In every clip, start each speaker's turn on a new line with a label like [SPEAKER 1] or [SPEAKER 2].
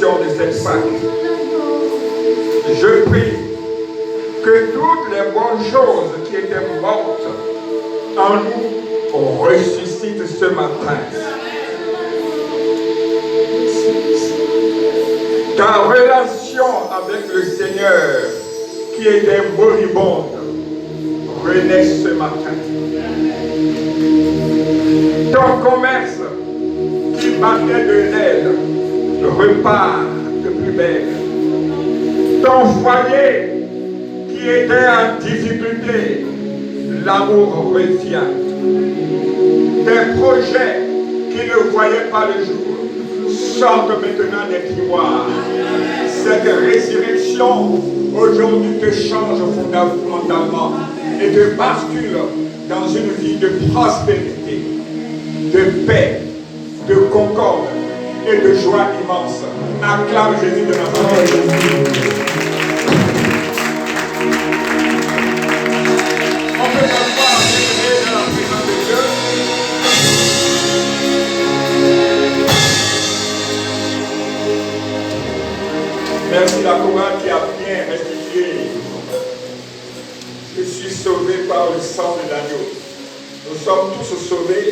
[SPEAKER 1] De cette Pâque, je prie que toutes les bonnes choses qui étaient mortes en nous ressuscitent ce matin. Ta relation avec le Seigneur qui était moribonde renaisse ce matin. Ton commerce qui battait de l'aile repart de plus belle. Ton foyer qui était en difficulté, l'amour revient. Tes projets qui ne voyaient pas le jour sortent maintenant des tiroirs. Cette résurrection aujourd'hui te change fondamentalement et te bascule dans une vie de prospérité, de paix, de concorde et de joie immense. Acclame Jésus de Nazareth. On peut s'asseoir dans la présence de Dieu. Merci la chorale qui a bien restitué. Je suis sauvé par le sang de l'agneau. Nous sommes tous sauvés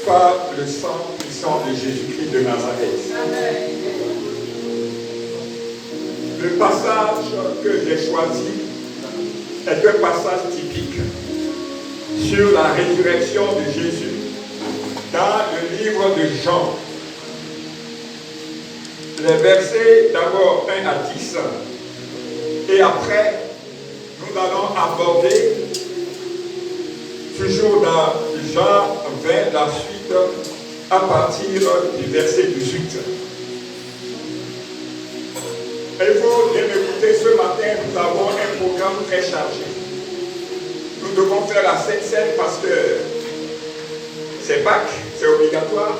[SPEAKER 1] par le sang puissant de Jésus-Christ de Nazareth. Amen. Le passage que j'ai choisi est un passage typique sur la résurrection de Jésus dans le livre de Jean. Les versets d'abord 1 à 10 et après nous allons aborder toujours dans Jean 20 la suite à partir du verset 18. Il faut bien écouter, ce matin nous avons un programme très chargé. Nous devons faire la Sainte Seine parce que c'est Pâques, c'est obligatoire,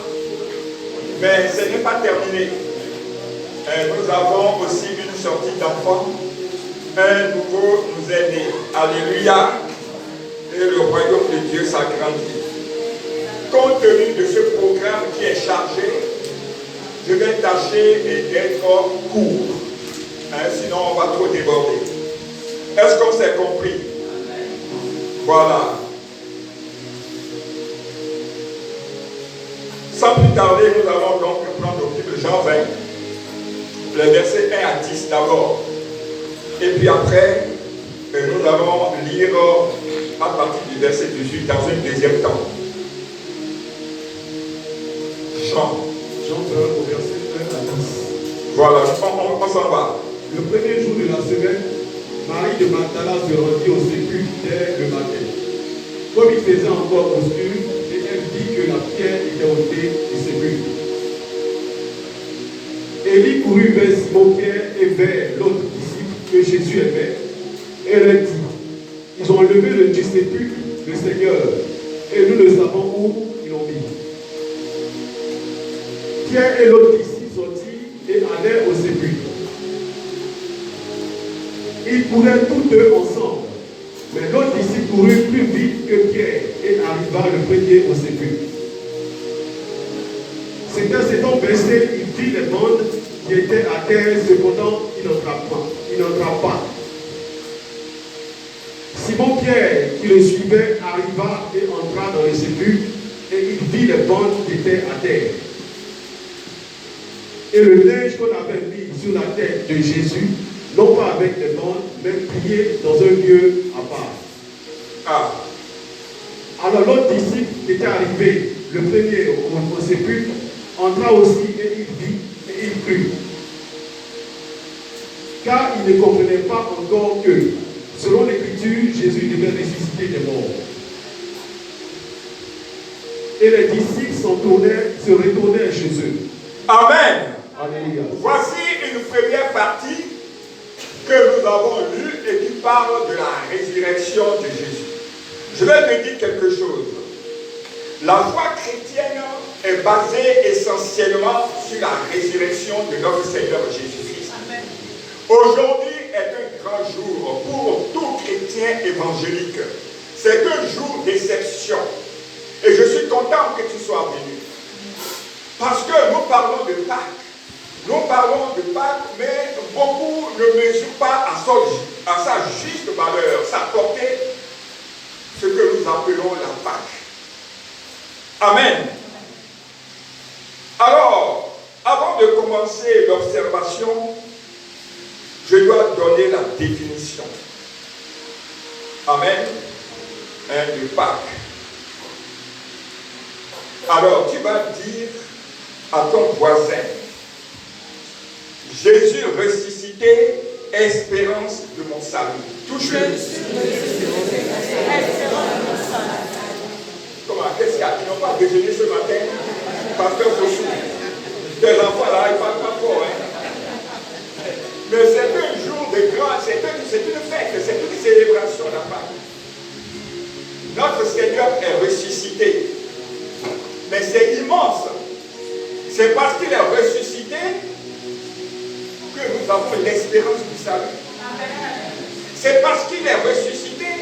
[SPEAKER 1] mais ce n'est pas terminé. Nous avons aussi une sortie d'enfants, un nouveau nous est né. Alléluia, et le royaume de Dieu s'agrandit. Compte tenu de ce programme qui est chargé, je vais tâcher d'être court. Sinon, on va trop déborder. Est-ce qu'on s'est compris? Voilà. Sans plus tarder, nous allons donc prendre au livre de Jean 20, les versets 1 à 10 d'abord. Et puis après, nous allons lire à partir du verset 18 dans un deuxième temps. Jean
[SPEAKER 2] 20 au verset 1 à 10.
[SPEAKER 1] Voilà, on s'en va.
[SPEAKER 2] Le premier jour de la semaine, Marie de Magdala se rendit au sépulcre dès le matin. Comme il faisait encore obscur, et elle dit que la pierre était ôtée du sépulcre. Élie courut vers Simon-Pierre et vers l'autre disciple que Jésus aimait, et leur dit, ils ont enlevé du sépulcre le Seigneur, et nous ne savons où ils l'ont mis. Pierre et l'autre disciple sortirent et allèrent au sépulcre. Ils couraient tous deux ensemble, mais l'autre disciple courut plus vite que Pierre et arriva le premier au sépulcre. S'étant baissé, il vit les bandes qui étaient à terre, cependant il n'entra pas. Simon-Pierre, qui le suivait, arriva et entra dans le sépulcre, et il vit les bandes qui étaient à terre. Et le linge qu'on avait mis sur la tête de Jésus, non pas avec des bandes, mais plié dans un lieu à part. Alors l'autre disciple qui était arrivé, le premier au sépulcre, entra aussi et il vit et il crut. Car il ne comprenait pas encore que, selon l'Écriture, Jésus devait ressusciter des morts. Et les disciples se retournèrent chez eux.
[SPEAKER 1] Amen.
[SPEAKER 2] Alléluia.
[SPEAKER 1] Voici une première partie que nous avons lue et qui parle de la résurrection de Jésus. Je vais te dire quelque chose. La foi chrétienne est basée essentiellement sur la résurrection de notre Seigneur Jésus-Christ. Aujourd'hui est un grand jour pour tout chrétien évangélique. C'est un jour d'exception. Et je suis content que tu sois venu. Parce que nous parlons de Pâques. Nous parlons de Pâques, mais beaucoup ne mesurent pas à sa juste valeur, sa portée, ce que nous appelons la Pâque. Amen. Alors, avant de commencer l'observation, je dois donner la définition. Amen. De Pâques. Alors, tu vas dire à ton voisin, Jésus ressuscité, espérance de mon salut. Touche-le. Comment? Qu'est-ce qu'il y a? Ils n'ont pas déjeuné ce matin? Pasteur Fossou. Tes enfants là, ils ne parlent pas fort. Hein? Mais c'est un jour de grâce, c'est une fête, c'est une célébration la Pâque. Notre Seigneur est ressuscité. Mais c'est immense. C'est parce qu'il est ressuscité que nous avons l'espérance du salut. C'est parce qu'il est ressuscité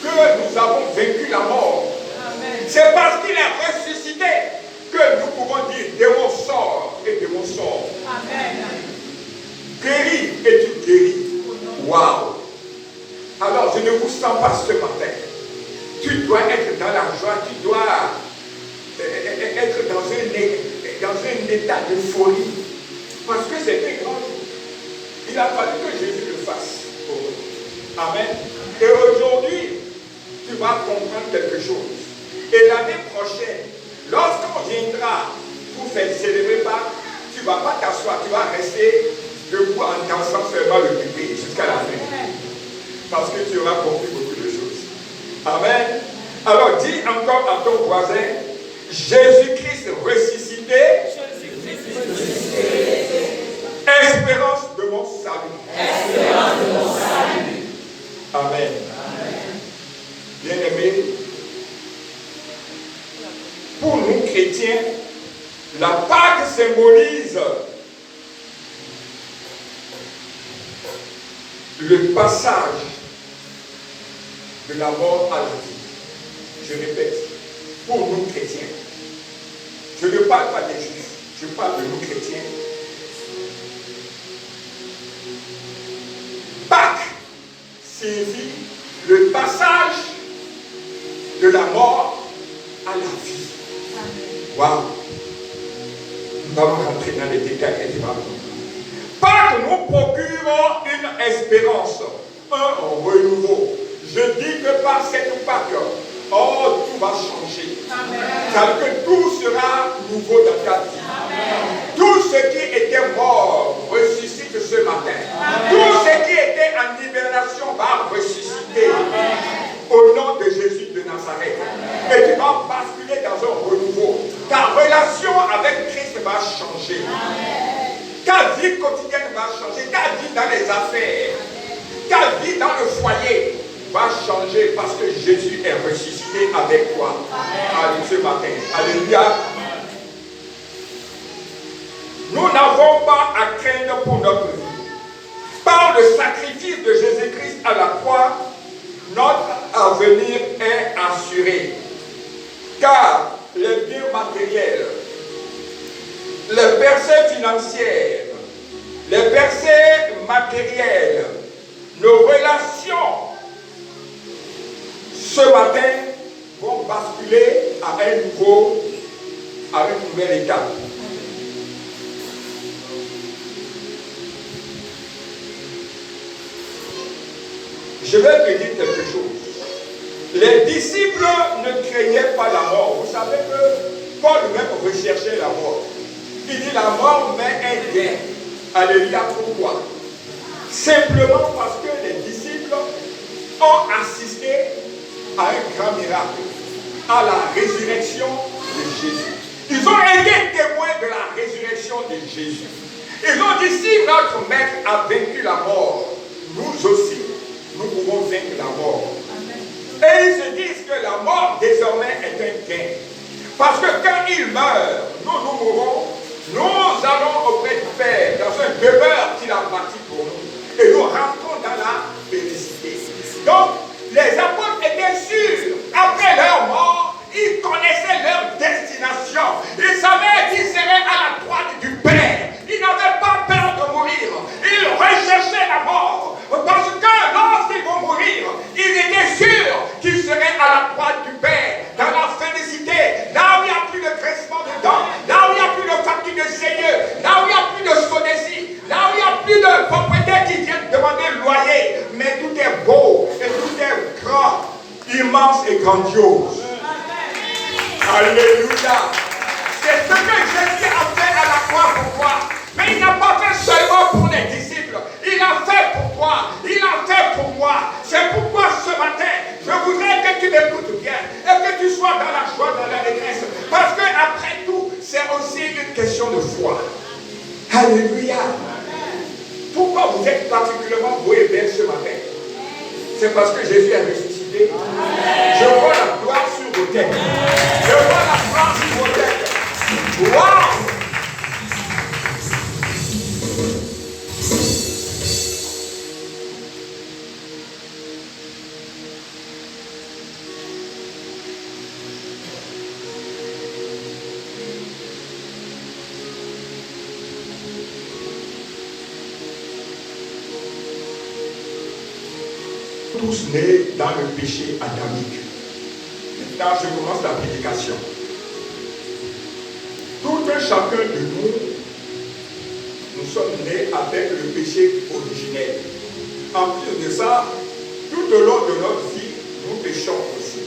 [SPEAKER 1] que nous avons vaincu la mort. C'est parce qu'il est ressuscité que nous pouvons dire démon sort et démon sort. Guéris et tu guéris. Waouh! Alors je ne vous sens pas ce matin. Tu dois être dans la joie, tu dois être dans un état d'euphorie. Parce que c'est un grand jour. Il a fallu que Jésus le fasse pour nous. Amen. Et aujourd'hui, tu vas comprendre quelque chose. Et l'année prochaine, lorsqu'on viendra pour faire célébrer Pâques, tu ne vas pas t'asseoir, tu vas rester debout en dansant seulement le bébé jusqu'à la fin. Parce que tu auras compris beaucoup de choses. Amen. Alors dis encore à ton voisin, Jésus-Christ ressuscité, espérance de mon salut. Amen. Bien-aimés, pour nous chrétiens, la Pâque symbolise le passage de la mort à la vie. Je répète, pour nous chrétiens. Je ne parle pas des juifs, je parle de nous chrétiens. Pâques signifie le passage de la mort à la vie. Waouh! Nous allons rentrer dans les détails et tu vas comprendre. Pâques nous procure une espérance, un renouveau. Je dis que par cette Pâques, oh, tout va changer. Car que tout sera nouveau dans ta vie. Amen. Tout ce qui était mort ressuscite ce matin. Amen. Tout ce qui était en libération va ressusciter. Amen. Au nom de Jésus de Nazareth. Amen. Et tu vas basculer dans un renouveau. Ta relation avec Christ va changer. Amen. Ta vie quotidienne va changer. Ta vie dans les affaires. Ta vie dans le foyer va changer parce que Jésus est ressuscité avec toi. Amen. Ce matin. Alléluia. Nous n'avons pas à craindre pour notre vie. Par le sacrifice de Jésus-Christ à la croix, notre avenir est assuré. Car les biens matériels, les percées financières, les percées matérielles, nos relations, ce matin, vont basculer à une nouvelle étape. Je vais te dire quelque chose. Les disciples ne craignaient pas la mort. Vous savez que Paul même recherchait la mort. Il dit la mort met un gain. Alléluia, pourquoi? Simplement parce que les disciples ont assisté à un grand miracle, à la résurrection de Jésus. Ils ont été témoins de la résurrection de Jésus. Ils ont dit, si notre maître a vaincu la mort, nous aussi, nous pouvons vaincre la mort. Et ils se disent que la mort désormais est un gain. Parce que quand il meurt, nous mourrons, nous allons auprès du Père dans un demeure qu'il a bâti pour nous. Et nous rentrons dans la félicité. Donc, les apôtres étaient sûrs, après leur mort, ils connaissaient leur destination. Ils savaient qu'ils seraient à la droite du Père. Ils n'avaient pas peur de mourir. Ils recherchaient la mort. Parce que lorsqu'ils vont mourir, ils étaient sûrs qu'ils seraient à la droite du Père, dans la félicité, là où il n'y a plus de crissement de dents, là où il n'y a plus de facture de Seigneur, là où il n'y a plus de sodécie, là où il n'y a plus de propriétaires qui viennent demander le loyer. Mais tout est beau et tout est grand, immense et grandiose. Alléluia. C'est ce que Jésus a fait à la croix pour toi. Mais il n'a pas fait seulement pour les disciples. Il a fait pour toi. Il a fait pour moi. C'est pourquoi ce matin, je voudrais que tu m'écoutes bien et que tu sois dans la joie, dans la détresse. Parce que après tout, c'est aussi une question de foi. Alléluia. Pourquoi vous êtes particulièrement beau et belle ce matin? C'est parce que Jésus est ressuscité. Je vois la gloire sur vos têtes. Je vois la gloire sur vos têtes. Waouh! Tous nés dans le péché adamique. Maintenant, je commence la prédication. Tout un chacun de nous sommes nés avec le péché originel. En plus de ça, tout au long de notre vie, nous péchons aussi.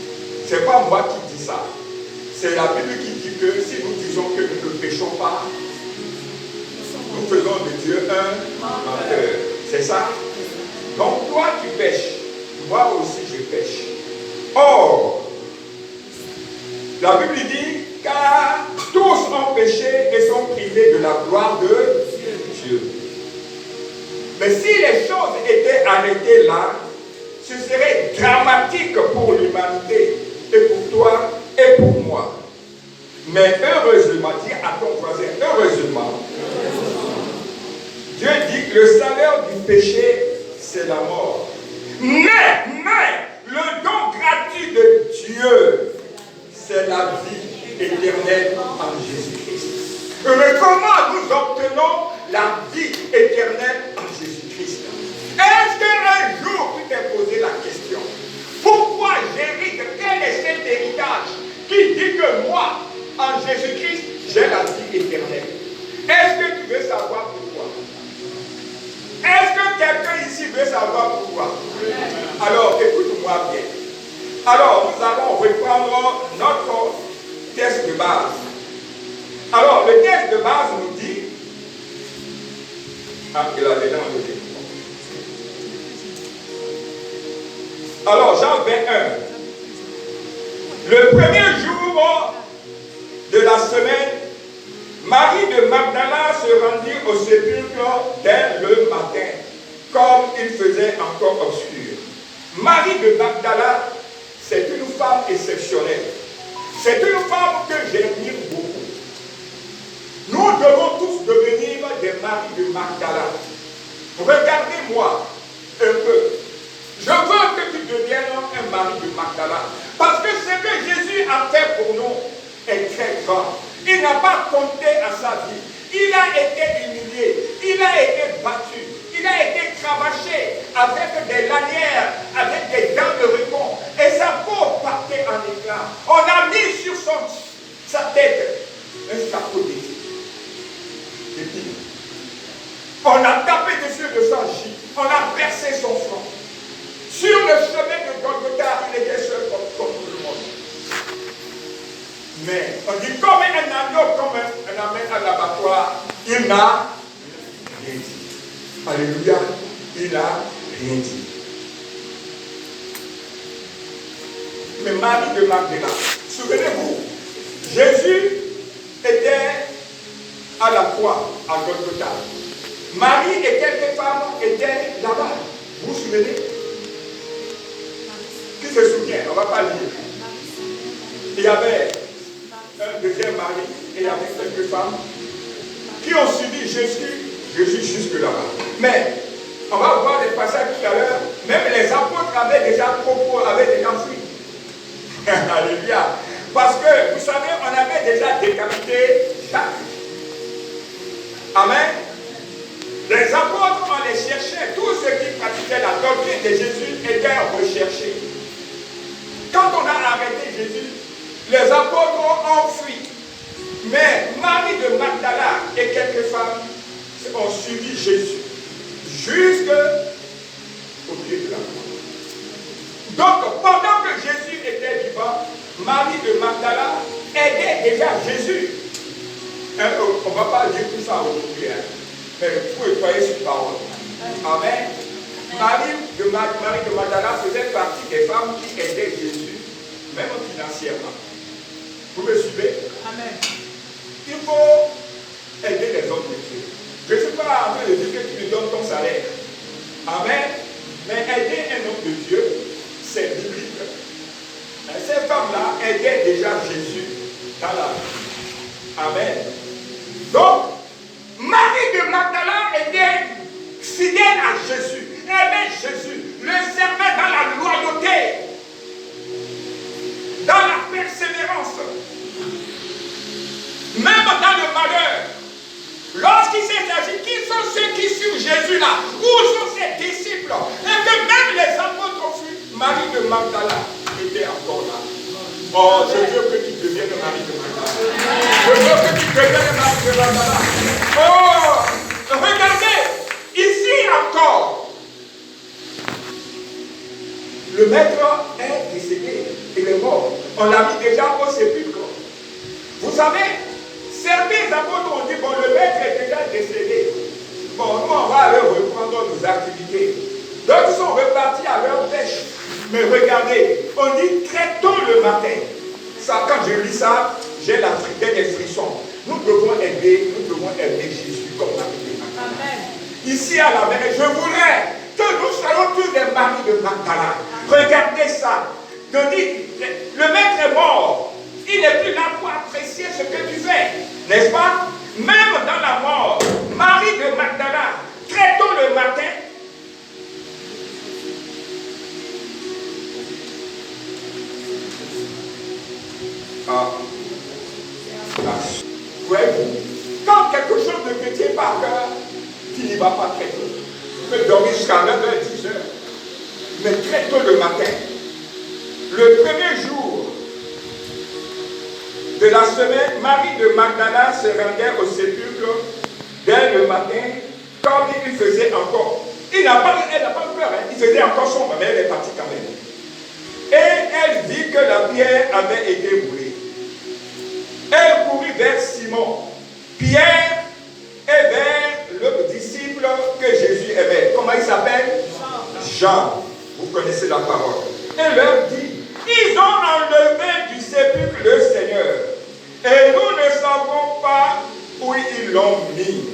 [SPEAKER 1] Ce n'est pas moi qui dis ça. C'est la Bible qui dit que si nous disons que nous ne péchons pas, nous faisons de Dieu un menteur. C'est ça? Donc toi tu pêches. Moi aussi je pêche. Or, la Bible dit, car tous ont péché et sont privés de la gloire de Dieu. Mais si les choses étaient arrêtées là, ce serait dramatique pour l'humanité et pour toi et pour moi. Mais heureusement, dis à ton voisin, heureusement, Dieu dit que le salaire du péché, c'est la mort. Mais, le don gratuit de Dieu, c'est la vie éternelle en Jésus-Christ. Mais comment nous obtenons la vie éternelle en Jésus-Christ? Est-ce qu'un jour tu t'es posé la question, pourquoi j'hérite? Quel est cet héritage qui dit que moi, en Jésus-Christ, j'ai la vie éternelle? Est-ce que tu veux savoir pourquoi? Est-ce que quelqu'un ici veut savoir pourquoi? Alors, écoute-moi bien. Alors, nous allons reprendre notre texte de base. Alors, le texte de base nous dit... Ah, il a déjà noté. Alors, Jean 21. Le premier jour de la semaine, Marie de Magdala se rendit au sépulcre dès le matin, comme il faisait encore obscur. Marie de Magdala, c'est une femme exceptionnelle. C'est une femme que j'admire beaucoup. Nous devons tous devenir des Maries de Magdala. Regardez-moi un peu. Je veux que tu deviennes un mari de Magdala. Parce que ce que Jésus a fait pour nous est très grand. Il n'a pas compté à sa vie. Il a été humilié. Il a été battu. Il a été cravaché avec des lanières, avec des dents de répond. Et sa peau partait en éclats. On a mis sur sa tête un chapeau d'épines. On a tapé dessus de sang gîte. On a percé son front. Sur le chemin de Golgotha, il était seul comme tout le monde. Mais on dit comme un agneau, comme un amène à l'abattoir, il n'a rien dit. Alléluia, il n'a rien dit. Mais Marie de Magdala, souvenez-vous, Jésus était à la croix, à Golgotha. Marie et quelques femmes étaient là-bas. Vous vous souvenez? Qui se souvient? On ne va pas lire. Il y avait un deuxième mari et il y avait quelques femmes qui ont suivi Jésus jusque là-bas. Mais on va voir des passages tout à l'heure. Même les apôtres avaient déjà fui. Alléluia. Parce que, vous savez, on avait déjà décapité Jacques. Amen. Les apôtres, on les cherchait. Tous ceux qui pratiquaient la doctrine de Jésus étaient recherchés. Quand on a arrêté Jésus, les apôtres ont fui. Mais Marie de Magdala et quelques femmes ont suivi Jésus jusqu'au pied de la croix. Donc, pendant que Jésus était vivant, Marie de Magdala aidait déjà Jésus. On ne va pas dire tout ça aujourd'hui, mais vous pouvez croire sur parole. Amen. Marie de Magdala faisait partie des femmes qui aidaient Jésus, même financièrement. Vous me suivez? Amen. Il faut aider les hommes de Dieu. Je ne suis pas en train de dire que tu lui donnes ton salaire. Amen. Mais aider un homme de Dieu, c'est biblique. Ces femmes-là aidaient déjà Jésus dans la vie. Amen. Donc, Marie de Magdala était fidèle à Jésus. Aimait Jésus. Le servait dans la loyauté. Dans la persévérance. Même dans le malheur. Lorsqu'il s'est agi, qui sont ceux qui suivent Jésus là? Où sont ses disciples? Et que même les apôtres ont fui. Marie de Magdala était encore là. Oh, je veux que tu deviennes Marie de Magdala. Je veux que tu deviennes Marie de Magdala. Oh, regardez, ici encore, le maître est décédé. Il est mort. On l'a mis déjà au sépulcre. Vous savez, certains apôtres ont dit, bon, le maître est déjà décédé. Bon, nous, on va aller reprendre nos activités. D'autres sont repartis à leur pêche. Mais regardez, on dit très tôt le matin. Ça, quand je lis ça, j'ai des frissons. Nous devons aider Jésus comme Marie de Magdala. Amen. Ici à la maison, je voudrais que nous soyons tous des maris de Magdala. Regardez ça. Le maître est mort. Il n'est plus là pour apprécier ce que tu fais. N'est-ce pas? Même dans la mort, Marie de Magdala, très tôt le matin, voyez-vous, quand quelque chose ne te tient par cœur, tu n'y vas pas très tôt. Tu peux dormir jusqu'à 9h, 10h. Mais très tôt le matin, le premier jour de la semaine, Marie de Magdala se rendait au sépulcre dès le matin, comme il faisait encore. Elle n'a pas eu peur, hein. Il faisait encore sombre, mais elle est partie quand même. Et elle vit que la pierre avait été brûlée. Elle courut vers Simon, Pierre et vers le disciple que Jésus aimait. Comment il s'appelle? Jean. Vous connaissez la parole. Elle leur dit, ils ont enlevé du sépulcre le Seigneur. Et nous ne savons pas où ils l'ont mis.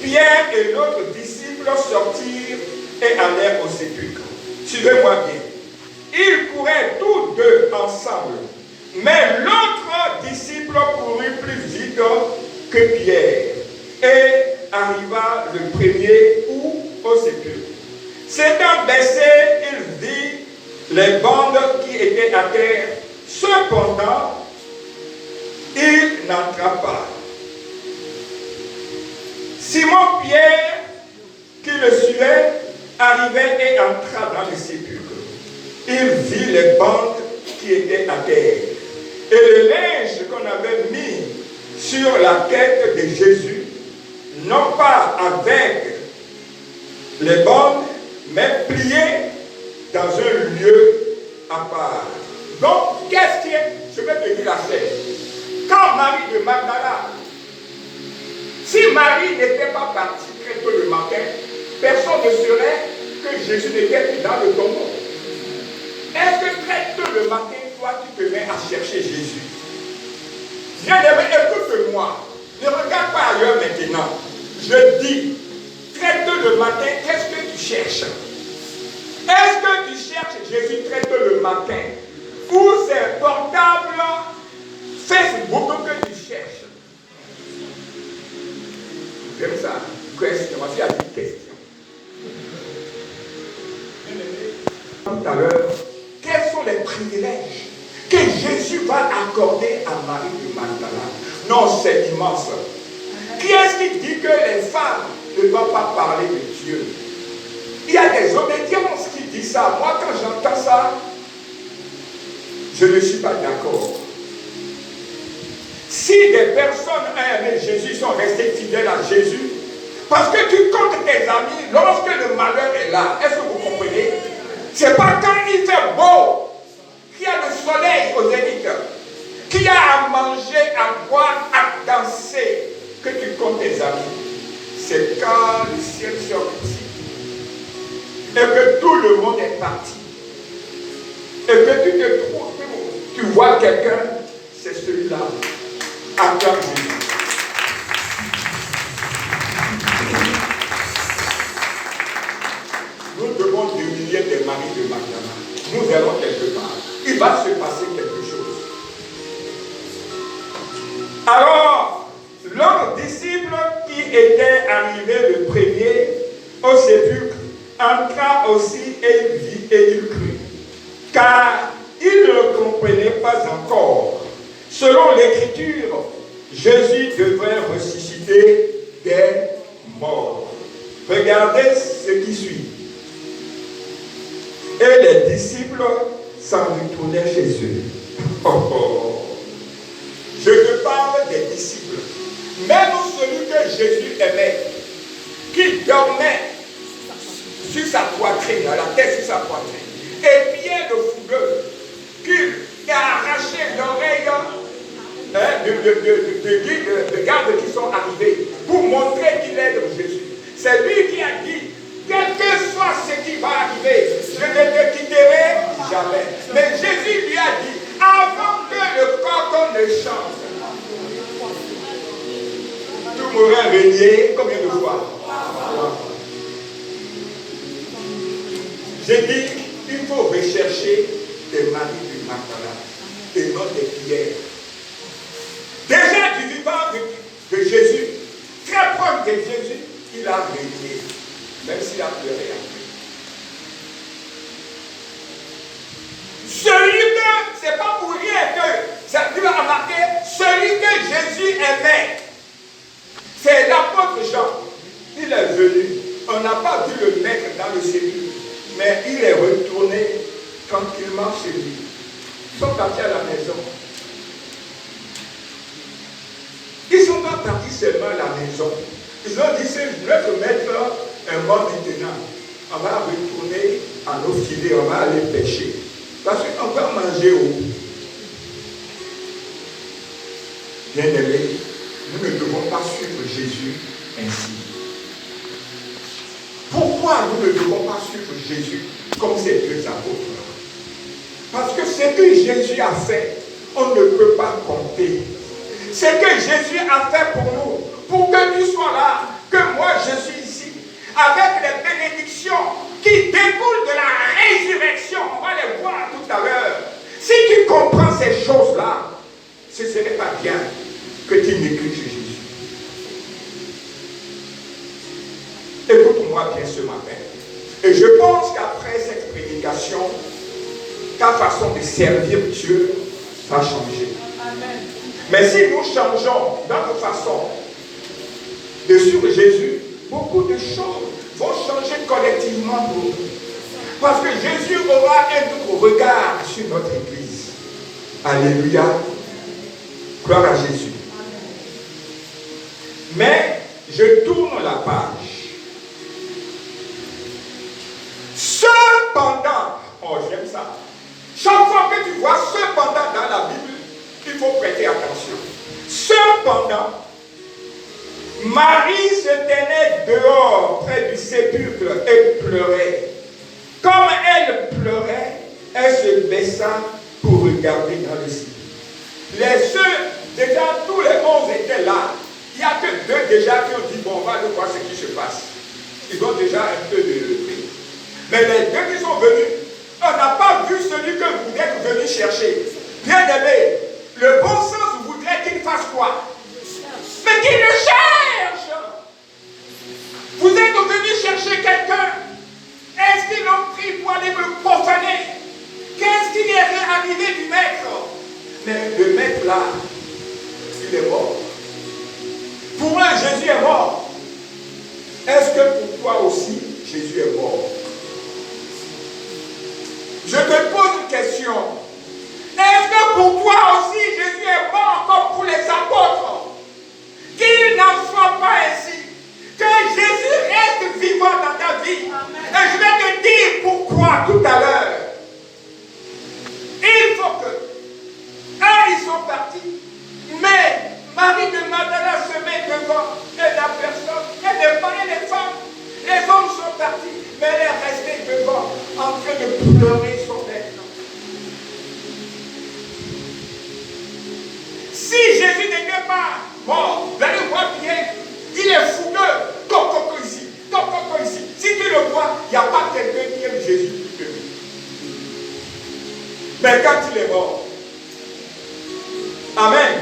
[SPEAKER 1] Pierre et l'autre disciple sortirent et allèrent au sépulcre. Suivez-moi bien. Ils couraient tous deux ensemble. Mais l'autre disciple courut plus vite que Pierre et arriva le premier au sépulcre. S'étant baissé, il vit les bandes qui étaient à terre. Cependant, il n'entra pas. Simon-Pierre, qui le suivait, arrivait et entra dans le sépulcre. Il vit les bandes qui étaient à terre. Et le linge qu'on avait mis sur la tête de Jésus, non pas avec les bandes, mais plié dans un lieu à part. Donc, qu'est-ce qui est? Je vais te dire la scène. Quand Marie de Magdala, si Marie n'était pas partie très tôt le matin, personne ne saurait que Jésus n'était plus dans le tombeau. Est-ce que très tôt le matin, toi, tu te mets à chercher Jésus? Bien-aimé, écoute-moi. Ne regarde pas ailleurs maintenant. Je dis, très tôt le matin, qu'est-ce que tu cherches? Est-ce que tu cherches Jésus très tôt le matin? Ou c'est portable, Facebook que tu cherches? J'aime ça. Question. Voici la petite question. Tout à l'heure, quels sont les privilèges que Jésus va accorder à Marie de Magdala? Non, c'est immense. Qui est-ce qui dit que les femmes ne doivent pas parler de Dieu? Il y a des obédiences qui disent ça. Moi, quand j'entends ça, je ne suis pas d'accord. Si des personnes ont aimé Jésus, sont restées fidèles à Jésus, parce que tu comptes tes amis lorsque le malheur est là. Est-ce que vous comprenez? C'est pas quand il fait beau, qu'il y a le soleil aux zénith, qu'il y a à manger, à boire, à danser, que tu comptes tes amis. C'est quand le ciel sortit et que tout le monde est parti. Et que tu te trouves, tu vois quelqu'un, c'est celui-là. Acclame Jésus. Nous devons devenir des maris de Magdala. Nous allons quelque part. Il va se passer quelque chose. Alors, l'homme disciple qui était arrivé le premier au sépulcre entra aussi et il vit et il crut. Car il ne comprenait pas encore. Selon l'Écriture, Jésus devrait ressusciter des morts. Regardez ce qui suit. Et les disciples s'en retournaient chez eux. Je te parle des disciples. Même celui que Jésus aimait, qui dormait sur sa poitrine, à la tête sur sa poitrine, et Pierre le fougueux, qui a arraché l'oreille de gardes qui sont arrivés pour montrer qu'il aide Jésus. C'est lui qui a dit, quel que soit ce qui va arriver, je ne te quitterai jamais. Mais Jésus lui a dit, avant que le coq ne chante, tu m'aurais régné combien de fois? J'ai dit, il faut rechercher des maris du Magdala et non des pierres. Déjà du vivant de Jésus, très proche de Jésus, il a régné, même s'il a pleuré après. Celui que, c'est pas pour rien que, ça lui a remarqué, celui que Jésus aimait, c'est l'apôtre Jean. Il est venu, on n'a pas dû le mettre dans le sépulcre, mais il est retourné tranquillement chez lui. Ils sont partis à la maison. Ils ne sont pas partis seulement à la maison. Ils ont dit, c'est notre maître est mort maintenant. On va retourner à nos filets, on va aller pêcher. Parce qu'on va manger où? Bien-aimés, nous ne devons pas suivre Jésus ainsi. Pourquoi nous ne devons pas suivre Jésus comme ces deux apôtres? Parce que ce que Jésus a fait, on ne peut pas compter. Ce que Jésus a fait pour nous, pour que tu sois là, que moi je suis ici, avec les bénédictions qui découlent de la résurrection, on va les voir tout à l'heure. Si tu comprends ces choses-là, ce ne serait pas bien que tu négliges Jésus. Écoute-moi bien ce matin. Et je pense qu'après cette prédication, ta façon de servir Dieu va changer. Amen. Mais si nous changeons notre façon de suivre Jésus, beaucoup de choses vont changer collectivement pour nous. Parce que Jésus aura un autre regard sur notre Église. Alléluia. Gloire à Jésus. Mais je tourne la page. Cependant, oh j'aime ça. Chaque fois que tu vois cependant dans la Bible, il faut prêter attention. Cependant, Marie se tenait dehors près du sépulcre et pleurait. Comme elle pleurait, elle se baissa pour regarder dans le ciel. Déjà, tous les 11 étaient là. Il n'y a que 2 déjà qui ont dit, bon, on va aller voir ce qui se passe. Ils ont déjà un peu de prix. Mais les 2 qui sont venus, on n'a pas vu celui que vous êtes venu chercher. Bien aimé, le bon sens voudrait qu'il fasse quoi? Mais qu'il le cherche. Vous êtes venu chercher quelqu'un. Est-ce qu'ils l'ont pris pour aller me profaner? Qu'est-ce qui est arrivé du maître? Mais le maître là, il est mort. Pour moi, Jésus est mort. Est-ce que pour toi aussi, Jésus est mort? Je te pose une question. Est-ce que pour toi aussi, Jésus est mort comme pour les apôtres? Qu'il n'en soit pas ainsi. Que Jésus reste vivant dans ta vie. Amen. Et je vais te dire pourquoi tout à l'heure. Il faut que, ils sont partis, mais Marie de Magdala se met devant, et la personne, elle n'est pas les femmes. Les hommes sont partis, mais elle est restée devant, en train de pleurer son maître. Si Jésus n'était pas mort, vous allez voir bien, il est fouteux, coco ici, coco ici. Si tu le vois, il n'y a pas quelqu'un qui aime Jésus plus que lui. Mais quand il est mort, amen.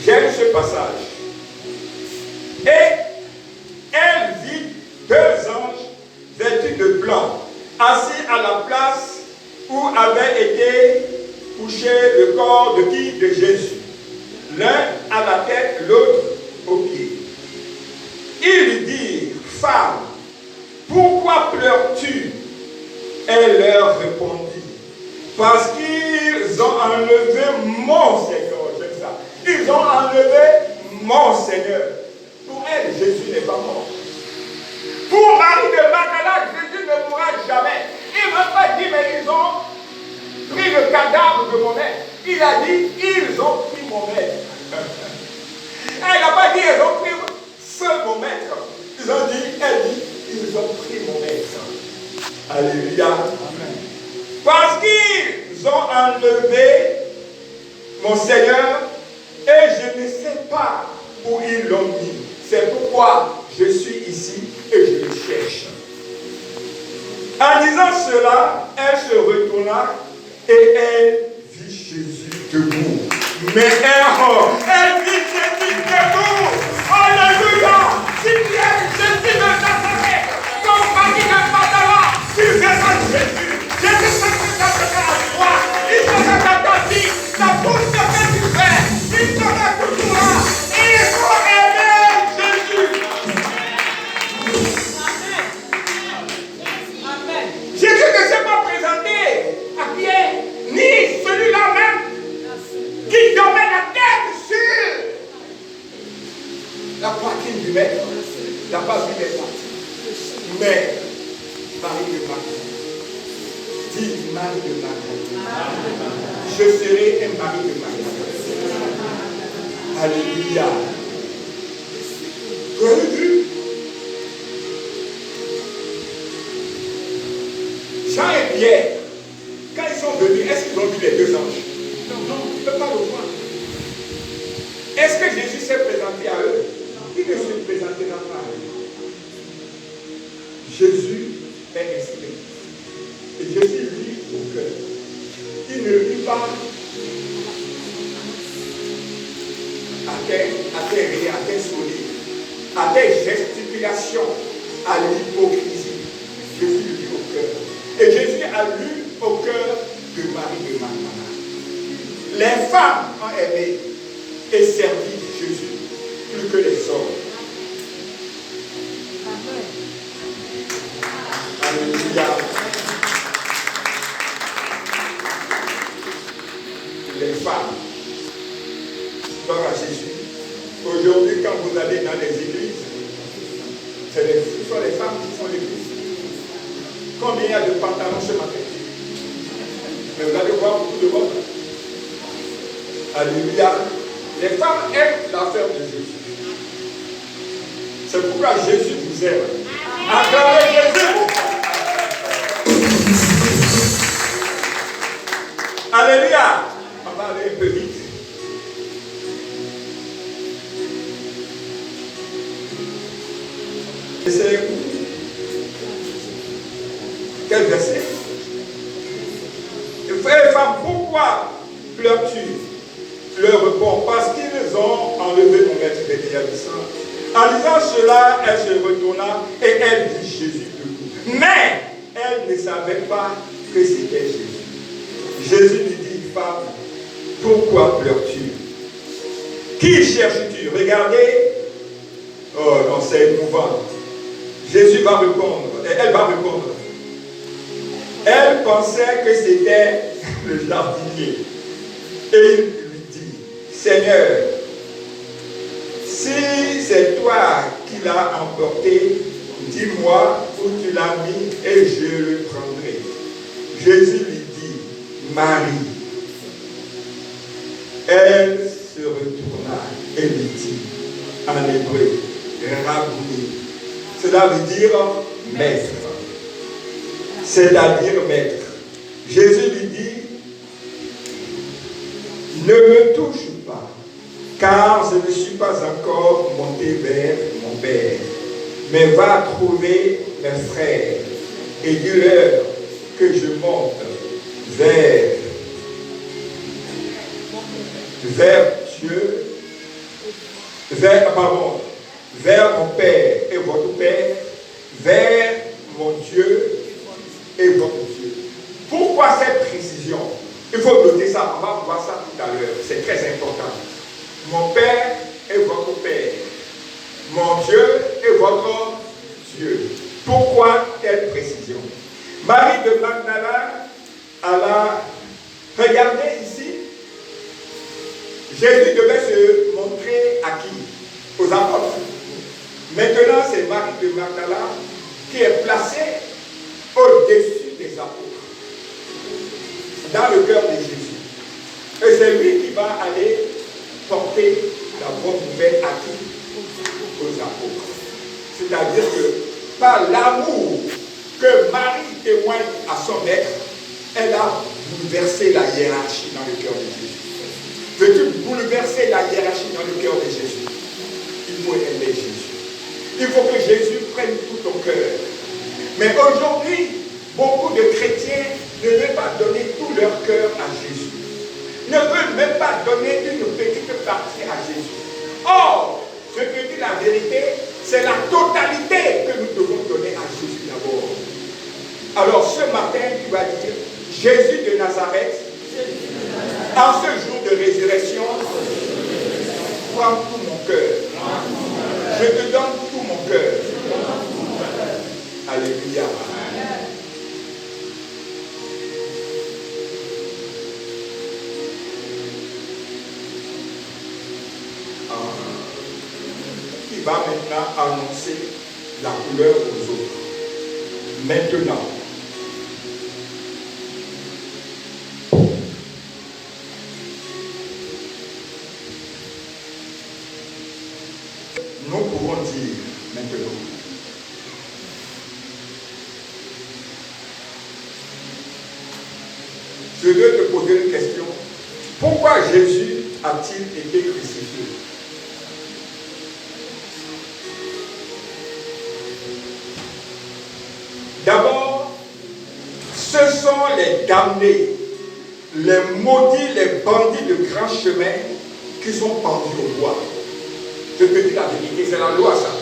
[SPEAKER 1] J'aime ce passage. Et elle vit 2 anges vêtus de blanc, assis à la place où avait été couché le corps de qui? De Jésus. L'un à la tête, l'autre aux pieds. Ils lui dirent, femme, pourquoi pleures-tu? Elle leur répondit, parce qu'ils ont enlevé mon Seigneur. J'aime ça. Ils ont enlevé mon Seigneur. Pour elle, Jésus n'est pas mort. Pour Marie de Magdala, Jésus ne mourra jamais. Il ne m'a pas dit, mais ils ont pris le cadavre de mon maître. Il a dit, ils ont pris mon maître. Elle n'a pas dit, ils ont pris feu mon maître. Ils ont dit, elle dit, ils ont pris mon maître. Alléluia. Amen. Parce qu'ils ont enlevé mon Seigneur et je ne sais pas où ils l'ont mis. C'est pourquoi je suis ici et je le cherche. En disant cela, elle se retourna et elle vit Jésus debout. Mais elle vit Jésus debout. Alléluia. Si tu es Jésus de Nazareth, comme Marie de Magdala, tu verras Jésus. Jésus se présentera à toi. Il sera dans ta vie. Ta bouche ce que tu fais. Il sera toujours là. Il faut aimer Jésus. Amen. Jésus ne s'est pas présenté à Pierre, ni celui-là même qui dormait la tête sur la poitrine du maître. Il n'a pas vu les parties. Mais Marie de Magdala. Dis Marie de Magdala. Je serai un mari de Magdala. Alléluia. Vous avez vu? Jean et Pierre, quand ils sont venus, est-ce qu'ils ont vu les 2 anges? Non, tu ne peux pas le voir. Est-ce que Jésus s'est présenté à eux? Il ne se présentera pas à eux. Jésus est esprit. Et Jésus lit au cœur. Il ne lit pas à tes rires, à tes sourires, à tes gesticulations, à l'hypocrisie. Jésus lit au cœur. Et Jésus a lu au cœur de Marie de Magdala. Les femmes ont aimé et servi Jésus plus que les hommes. Alléluia. Les femmes, gloire à Jésus. Aujourd'hui, quand vous allez dans les églises, ce sont les femmes qui font l'église. Combien il y a de pantalons ce matin? Mais vous allez voir beaucoup de monde. Alléluia. Les femmes aiment l'affaire de Jésus. C'est pourquoi Jésus vous aime. Acclamez Jésus. Alléluia. On va aller un peu vite. C'est quel verset? Frères et femmes, pourquoi pleures-tu? Leur répond, parce qu'ils ont enlevé mon maître bénédictant. En disant cela, elle se retourna et elle dit Jésus debout. Mais elle ne savait pas que c'était Jésus. Jésus lui dit, femme, pourquoi pleures-tu? Qui cherches-tu? Regardez. Oh non, c'est émouvant. Jésus va répondre, elle va répondre. Elle pensait que c'était le jardinier. Et il lui dit, Seigneur, si c'est toi qui l'as emporté, dis-moi où tu l'as mis et je le prendrai. Jésus lui dit, Marie. Elle se retourna et lui dit, en hébreu, Rabouni. Cela veut dire maître. C'est-à-dire maître. Jésus lui dit, ne me touche pas, car je ne suis pas encore monté vers mon Père. Mais va trouver mes frères et dis-leur que je monte vers Dieu, vers mon Père et votre Père, vers mon Dieu et votre Dieu. Pourquoi cette précision? Il faut noter ça, on va voir ça tout à l'heure, c'est très important. Mon Père et votre Père, mon Dieu et votre Dieu. Pourquoi telle précision? Marie de Magdala, regardez ici, Jésus devait se montrer à qui? Aux apôtres. Maintenant, c'est Marie de Magdala qui est placée au-dessus des apôtres, dans le cœur de Jésus. Et c'est lui qui va aller porter la bonne nouvelle à qui? Aux apôtres. C'est-à-dire que par l'amour que Marie témoigne à son maître, elle a bouleversé la hiérarchie dans le cœur de Jésus. Veux-tu bouleverser la hiérarchie dans le cœur de Jésus? Il faut aimer Jésus. Il faut que Jésus prenne tout ton cœur. Mais aujourd'hui, beaucoup de chrétiens ne veulent pas donner tout leur cœur à Jésus. Ne veulent même pas donner une petite partie à Jésus. Or, je te dis la vérité, c'est la totalité que nous devons donner à Jésus d'abord. Alors ce matin, tu vas dire, Jésus de Nazareth, en ce jour de résurrection, prends tout mon cœur. Je te donne tout mon cœur. Alléluia. Qui va maintenant annoncer la couleur aux autres. Maintenant. Nous pouvons dire maintenant. Je vais te poser une question. Pourquoi Jésus a-t-il été crucifié? D'abord, ce sont les damnés, les maudits, les bandits de grand chemin qui sont pendus au bois. Je te dis la vérité, c'est la loi ça.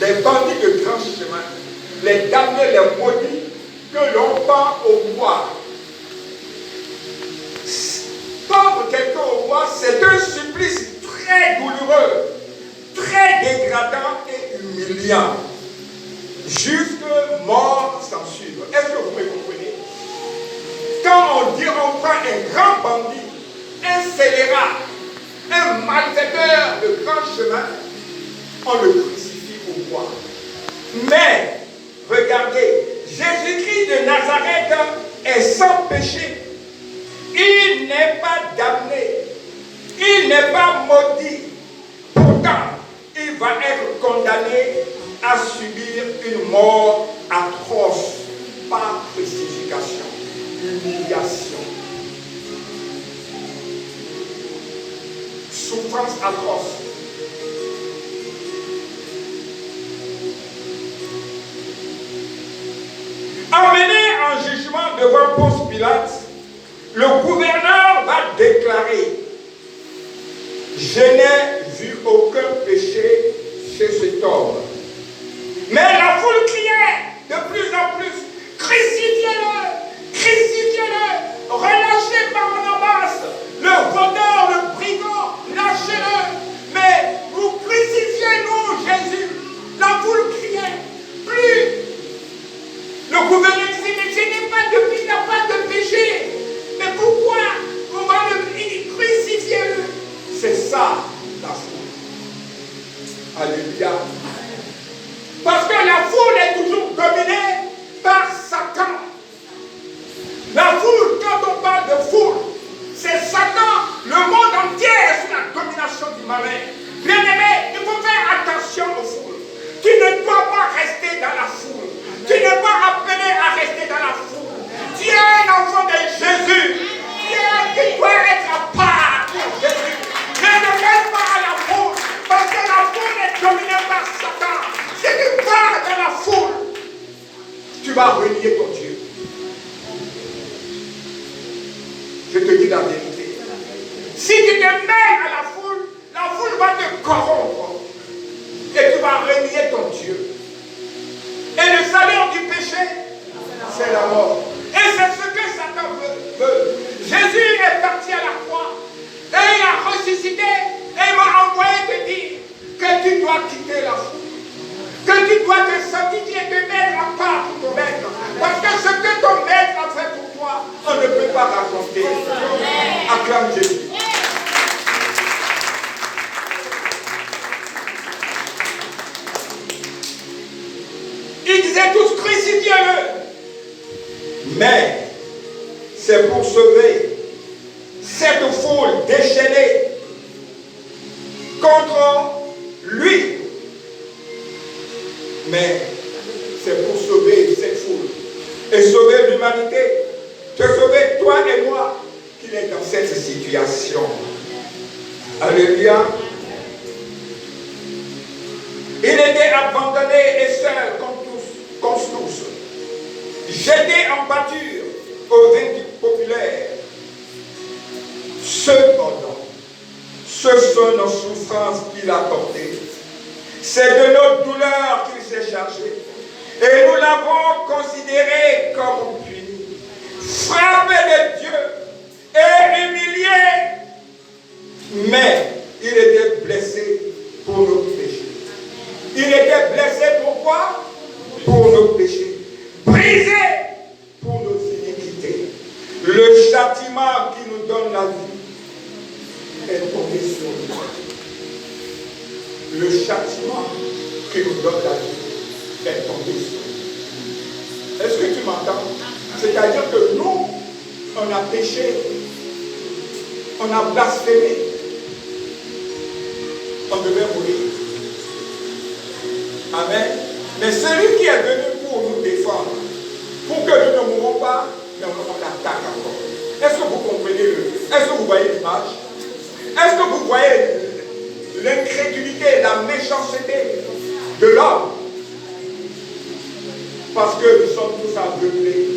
[SPEAKER 1] Les bandits de grand chemin, les damnés, les maudits que l'on pend au bois. Pendre quelqu'un au bois, c'est un supplice très douloureux, très dégradant et humiliant. Jusque mort s'en suivre. Est-ce que vous me comprenez? Quand on dit on prend un grand bandit, un scélérat, un malfaiteur de grand chemin, on le crucifie au bois. Mais, regardez, Jésus-Christ de Nazareth est sans péché. Il n'est pas damné. Il n'est pas maudit. Pourtant, il va être condamné à subir une mort atroce par crucifixion, humiliation, souffrance atroce. Ponce Pilate, le gouverneur va déclarer: je n'ai vu aucun péché chez cet homme. Mais la foule criait de plus en plus: crucifiez-le, crucifiez-le, relâchez Barnabas, le voleur, le brigand, lâchez-le. Mais vous crucifiez nous, Jésus. La foule criait. Plus. Le gouverneur disait: mais il n'a pas de péché. Mais pourquoi on va le crucifier? C'est ça la foule. Alléluia. Parce que la foule est toujours dominée par Satan. La foule, quand on parle de foule, c'est Satan. Le monde entier est sous la domination du malin. Bien-aimé, il faut faire attention aux foules. Tu ne dois pas rester dans la foule. Tu n'es pas appelé à rester dans la foule. Tu es un enfant de Jésus. Tu dois être à part pour Jésus. Ne reste pas à la foule, parce que la foule est dominée par Satan. Si tu pars dans la foule, tu vas renier ton Dieu. Je te dis la vérité. Si tu te mets à la foule va te corrompre. Et tu vas renier ton Dieu. Et le salaire du péché, c'est la mort. Et c'est ce que Satan veut. Jésus est parti à la croix. Et il a ressuscité. Et il m'a envoyé te dire que tu dois quitter la foule. Que tu dois te sanctifier, te mettre à part pour ton maître. Parce que ce que ton maître a fait pour toi, on ne peut pas raconter. Acclame Jésus. Ils disaient tous: crucifiez-le. Mais c'est pour sauver cette foule déchaînée contre lui. Mais c'est pour sauver cette foule et sauver l'humanité, te sauver toi et moi qu'il est dans cette situation. Alléluia. Il était abandonné et seul comme tous, jeté en pâture aux vindictes populaires. Cependant, ce sont nos souffrances qu'il a portées. C'est de nos douleurs qu'il s'est chargé. Et nous l'avons considéré comme puni, frappé de Dieu et humilié. Mais il était blessé pour nos péchés. Il était blessé pourquoi? Pour nos péchés. Brisé pour nos iniquités. Le châtiment qui nous donne la vie est tombé sur nous. Le châtiment qui nous donne la vie est tombé sur nous. Est-ce que tu m'entends? C'est-à-dire que nous, on a péché, on a blasphémé, on devait mourir. Amen. Mais celui qui est venu pour nous défendre, pour que nous ne mourons pas, mais on l'attaque encore. Est-ce que vous comprenez est-ce que vous voyez l'image? Est-ce que vous voyez l'incrédulité, la méchanceté de l'homme? Parce que nous sommes tous aveuglés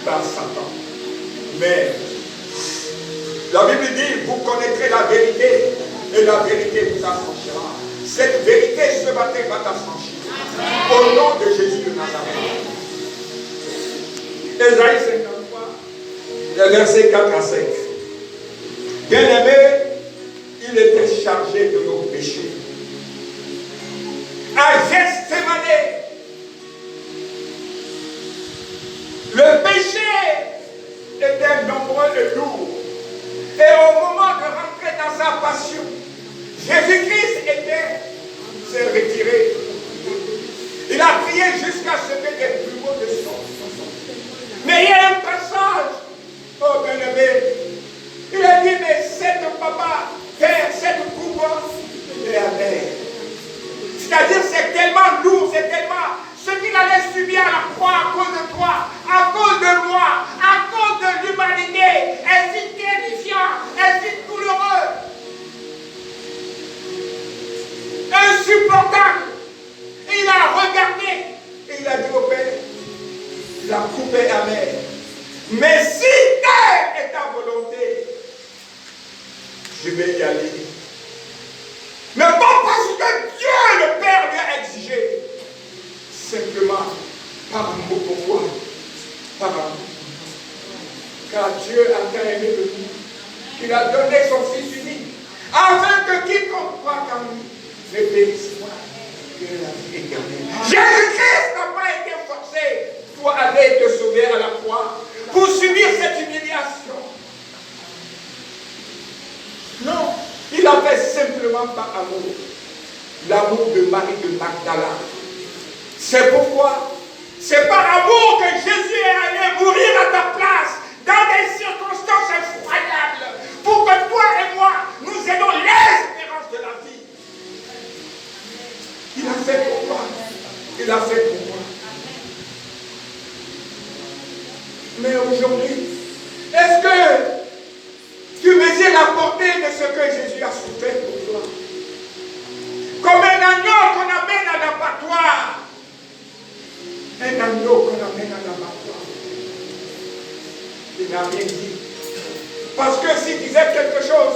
[SPEAKER 1] par Satan. Mais la Bible dit: vous connaîtrez la vérité et la vérité vous affranchira. Cette vérité ce matin va t'affranchir. Au nom de Jésus de Nazareth. Ésaïe 53, versets 4 à 5. Bien-aimé, il était chargé de nos péchés. À Gethsémané, le péché était nombreux et lourd. Et au moment de rentrer dans sa passion, Jésus-Christ s'est retiré. Il a prié jusqu'à ce que des plumeaux de sang. Mais il y a un passage, oh bien-aimé, il a dit: mais cette papa, Père, cette coupe est amère. C'est-à-dire, c'est tellement lourd, c'est tellement ce qu'il allait subir à la croix à cause de toi, à cause de moi, à cause de l'humanité, est si terrifiant, est si douloureux, insupportable. Et il a regardé et il a dit au Père: la coupe est amère, Mais si telle est ta volonté, je vais y aller. Mais pas parce que Dieu, le Père, lui a exigé. Simplement par amour pour moi. Par amour. Car Dieu a tant aimé le monde qu'il a donné son Fils unique, afin que quiconque croit en lui ne périsse pas, que la vie éternelle. Jésus-Christ n'a pas été forcé pour aller te sauver à la croix, pour subir cette humiliation. Non, il a fait simplement par amour. L'amour de Marie de Magdala. C'est pourquoi, c'est par amour que Jésus est allé mourir à ta place, dans des circonstances effroyables, pour que toi et moi, nous ayons l'espérance de la vie. Il a fait pour toi. Il a fait pour moi. Mais aujourd'hui, est-ce que tu mesures la portée de ce que Jésus a souffert pour toi? Comme un agneau qu'on amène à l'abattoir. Un agneau qu'on amène à l'abattoir. Il n'a rien dit. Parce que s'il disait quelque chose,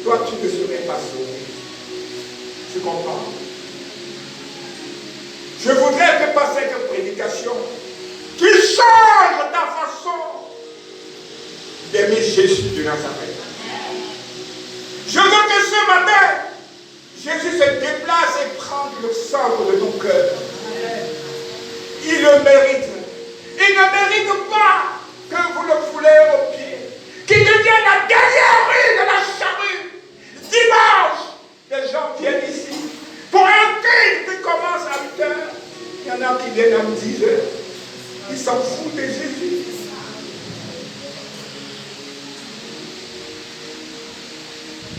[SPEAKER 1] toi tu ne serais pas sauvé. Tu comprends? Je voudrais que par cette prédication, tu changes ta façon d'aimer Jésus de Nazareth. Je veux que ce matin, Jésus se déplace et prend le centre de ton cœur. Il le mérite. Il ne mérite pas que vous le foulez aux pieds. Qu'il devienne la dernière rue de la charrue. Dimanche, les gens viennent ici pour un culte qui commence à 8 heures. Il y en a qui viennent à 10 heures. Ils s'en foutent de Jésus.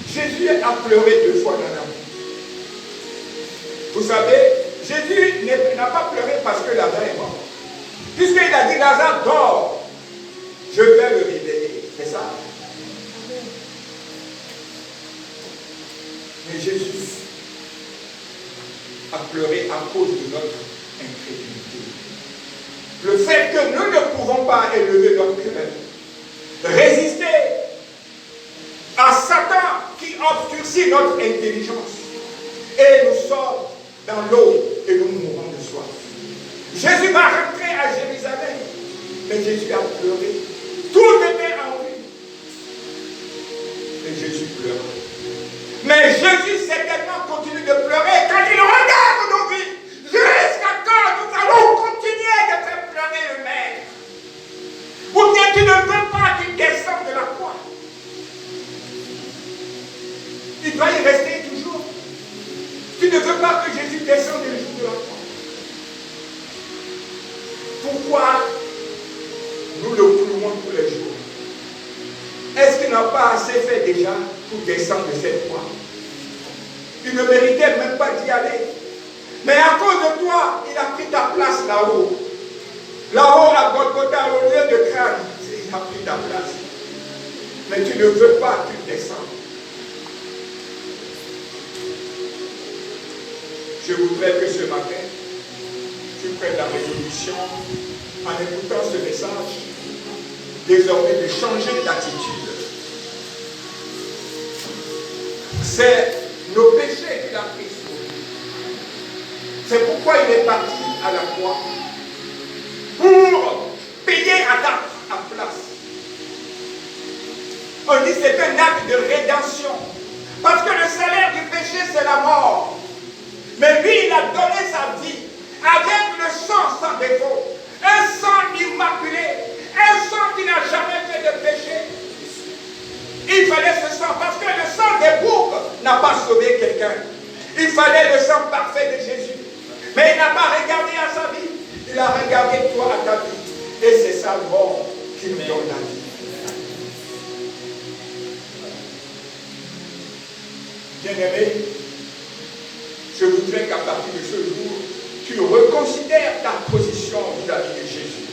[SPEAKER 1] Jésus a pleuré 2 fois dans la vie. Vous savez, Jésus n'a pas pleuré parce que Lazare est mort. Puisqu'il a dit Lazare dort, je vais le réveiller. C'est ça. Mais Jésus a pleuré à cause de notre incrédulité. Le fait que nous ne pouvons pas élever notre cœur, résister à Satan qui obscurcit notre intelligence. Et nous sommes dans l'eau et nous mourons de soif. Jésus va rentrer à Jérusalem, mais Jésus a pleuré. Tout était en lui. Et Jésus pleure. Mais Jésus certainement continue de pleurer quand il regarde nos vies. Jusqu'à quand nous allons continuer de faire pleurer le Maître? Ou bien tu ne veux pas qu'il descende de la croix? Il doit y rester toujours. Tu ne veux pas que Jésus descende le jour de la croix. Pourquoi nous le clouons tous les jours? Est-ce qu'il n'a pas assez fait déjà pour descendre de cette croix? Il ne méritait même pas d'y aller. Mais à cause de toi, il a pris ta place là-haut. Là-haut, à Golgotha, au lieu de crâne, il a pris ta place. Mais tu ne veux pas qu'il descende. Je voudrais que ce matin, tu prennes la résolution, en écoutant ce message, désormais de changer d'attitude. C'est nos péchés qu'il a pris sur lui. C'est pourquoi il est parti à la croix. Pour payer à ta place. On dit que c'est un acte de rédemption. Parce que le salaire du péché, c'est la mort. Mais lui, il a donné sa vie avec le sang sans défaut. Un sang immaculé. Un sang qui n'a jamais fait de péché. Il fallait ce sang parce que le sang des boucs n'a pas sauvé quelqu'un. Il fallait le sang parfait de Jésus. Mais il n'a pas regardé à sa vie. Il a regardé toi à ta vie. Et c'est sa mort qui nous donne la vie. Bien-aimé, je voudrais qu'à partir de ce jour, tu reconsidères ta position vis-à-vis de Jésus.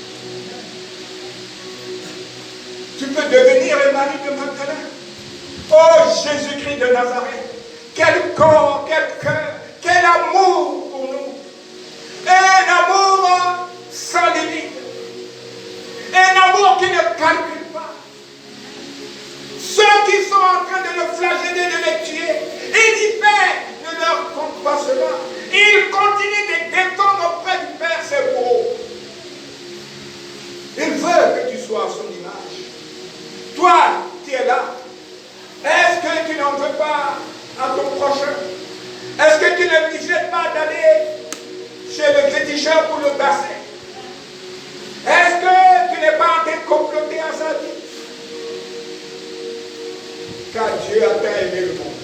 [SPEAKER 1] Tu peux devenir un mari de Magdala. Oh Jésus-Christ de Nazareth, quel corps, quel cœur, quel amour pour nous. Un amour sans limite. Un amour qui ne le bassin. Est-ce que tu n'es pas en train de comploter à sa vie? Car Dieu a tant aimé le monde.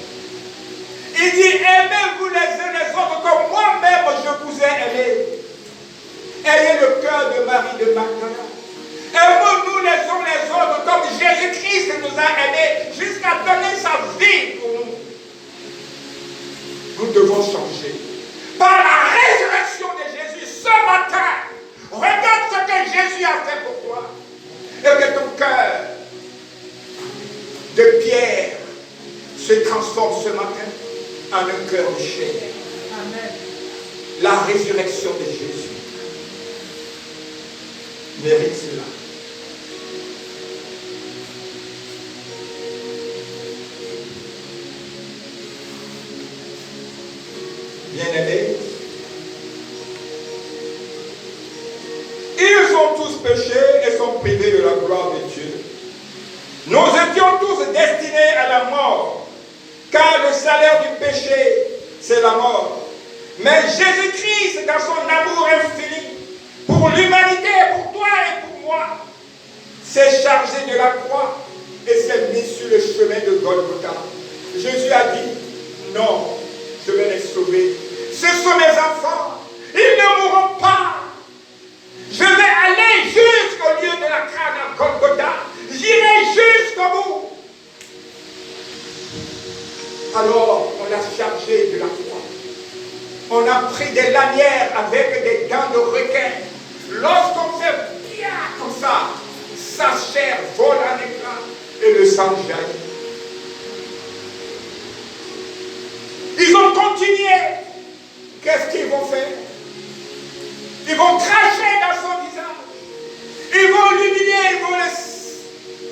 [SPEAKER 1] Il dit, aimez-vous les uns les autres comme moi-même je vous ai aimé. Ayez le cœur de Marie de Magdala. Aimons-nous les uns les autres comme Jésus-Christ nous a aimés jusqu'à donner sa vie pour nous. Nous devons changer. Par la résurrection de Jésus ce matin, regarde ce que Jésus a fait pour toi. Et que ton cœur de pierre se transforme ce matin en un cœur de chair. Amen. La résurrection de Jésus mérite cela. Bien-aimés, ils ont tous péché et sont privés de la gloire de Dieu. Nous étions tous destinés à la mort, car le salaire du péché, c'est la mort. Mais Jésus-Christ, dans son amour infini, pour l'humanité, pour toi et pour moi, s'est chargé de la croix et s'est mis sur le chemin de Golgotha. Jésus a dit, non, je vais les sauver. Ce sont mes enfants, ils ne mourront pas. Je vais aller jusqu'au lieu de la croix à Golgotha. J'irai jusqu'au bout. Alors, on l'a chargé de la croix. On a pris des lanières avec des dents de requin. Lorsqu'on fait bien comme ça, sa chair vole en éclats et le sang jaillit. Ils ont continué. Qu'est-ce qu'ils vont faire? Ils vont cracher dans son visage. Ils vont l'humilier, ils vont le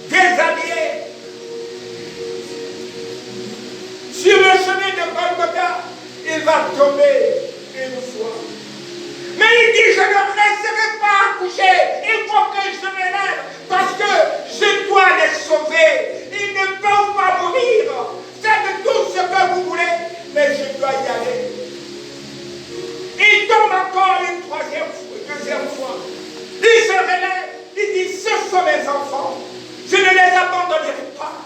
[SPEAKER 1] déshabiller. Sur le chemin de Golgotha, il va tomber une fois. Mais il dit, je ne resterai pas couché. Il faut que je me lève parce que je dois les sauver. Ils ne peuvent pas mourir. Faites tout ce que vous voulez, mais je dois y aller. Il tombe encore une deuxième fois. Il se relève. Il dit, ce sont mes enfants. Je ne les abandonnerai pas.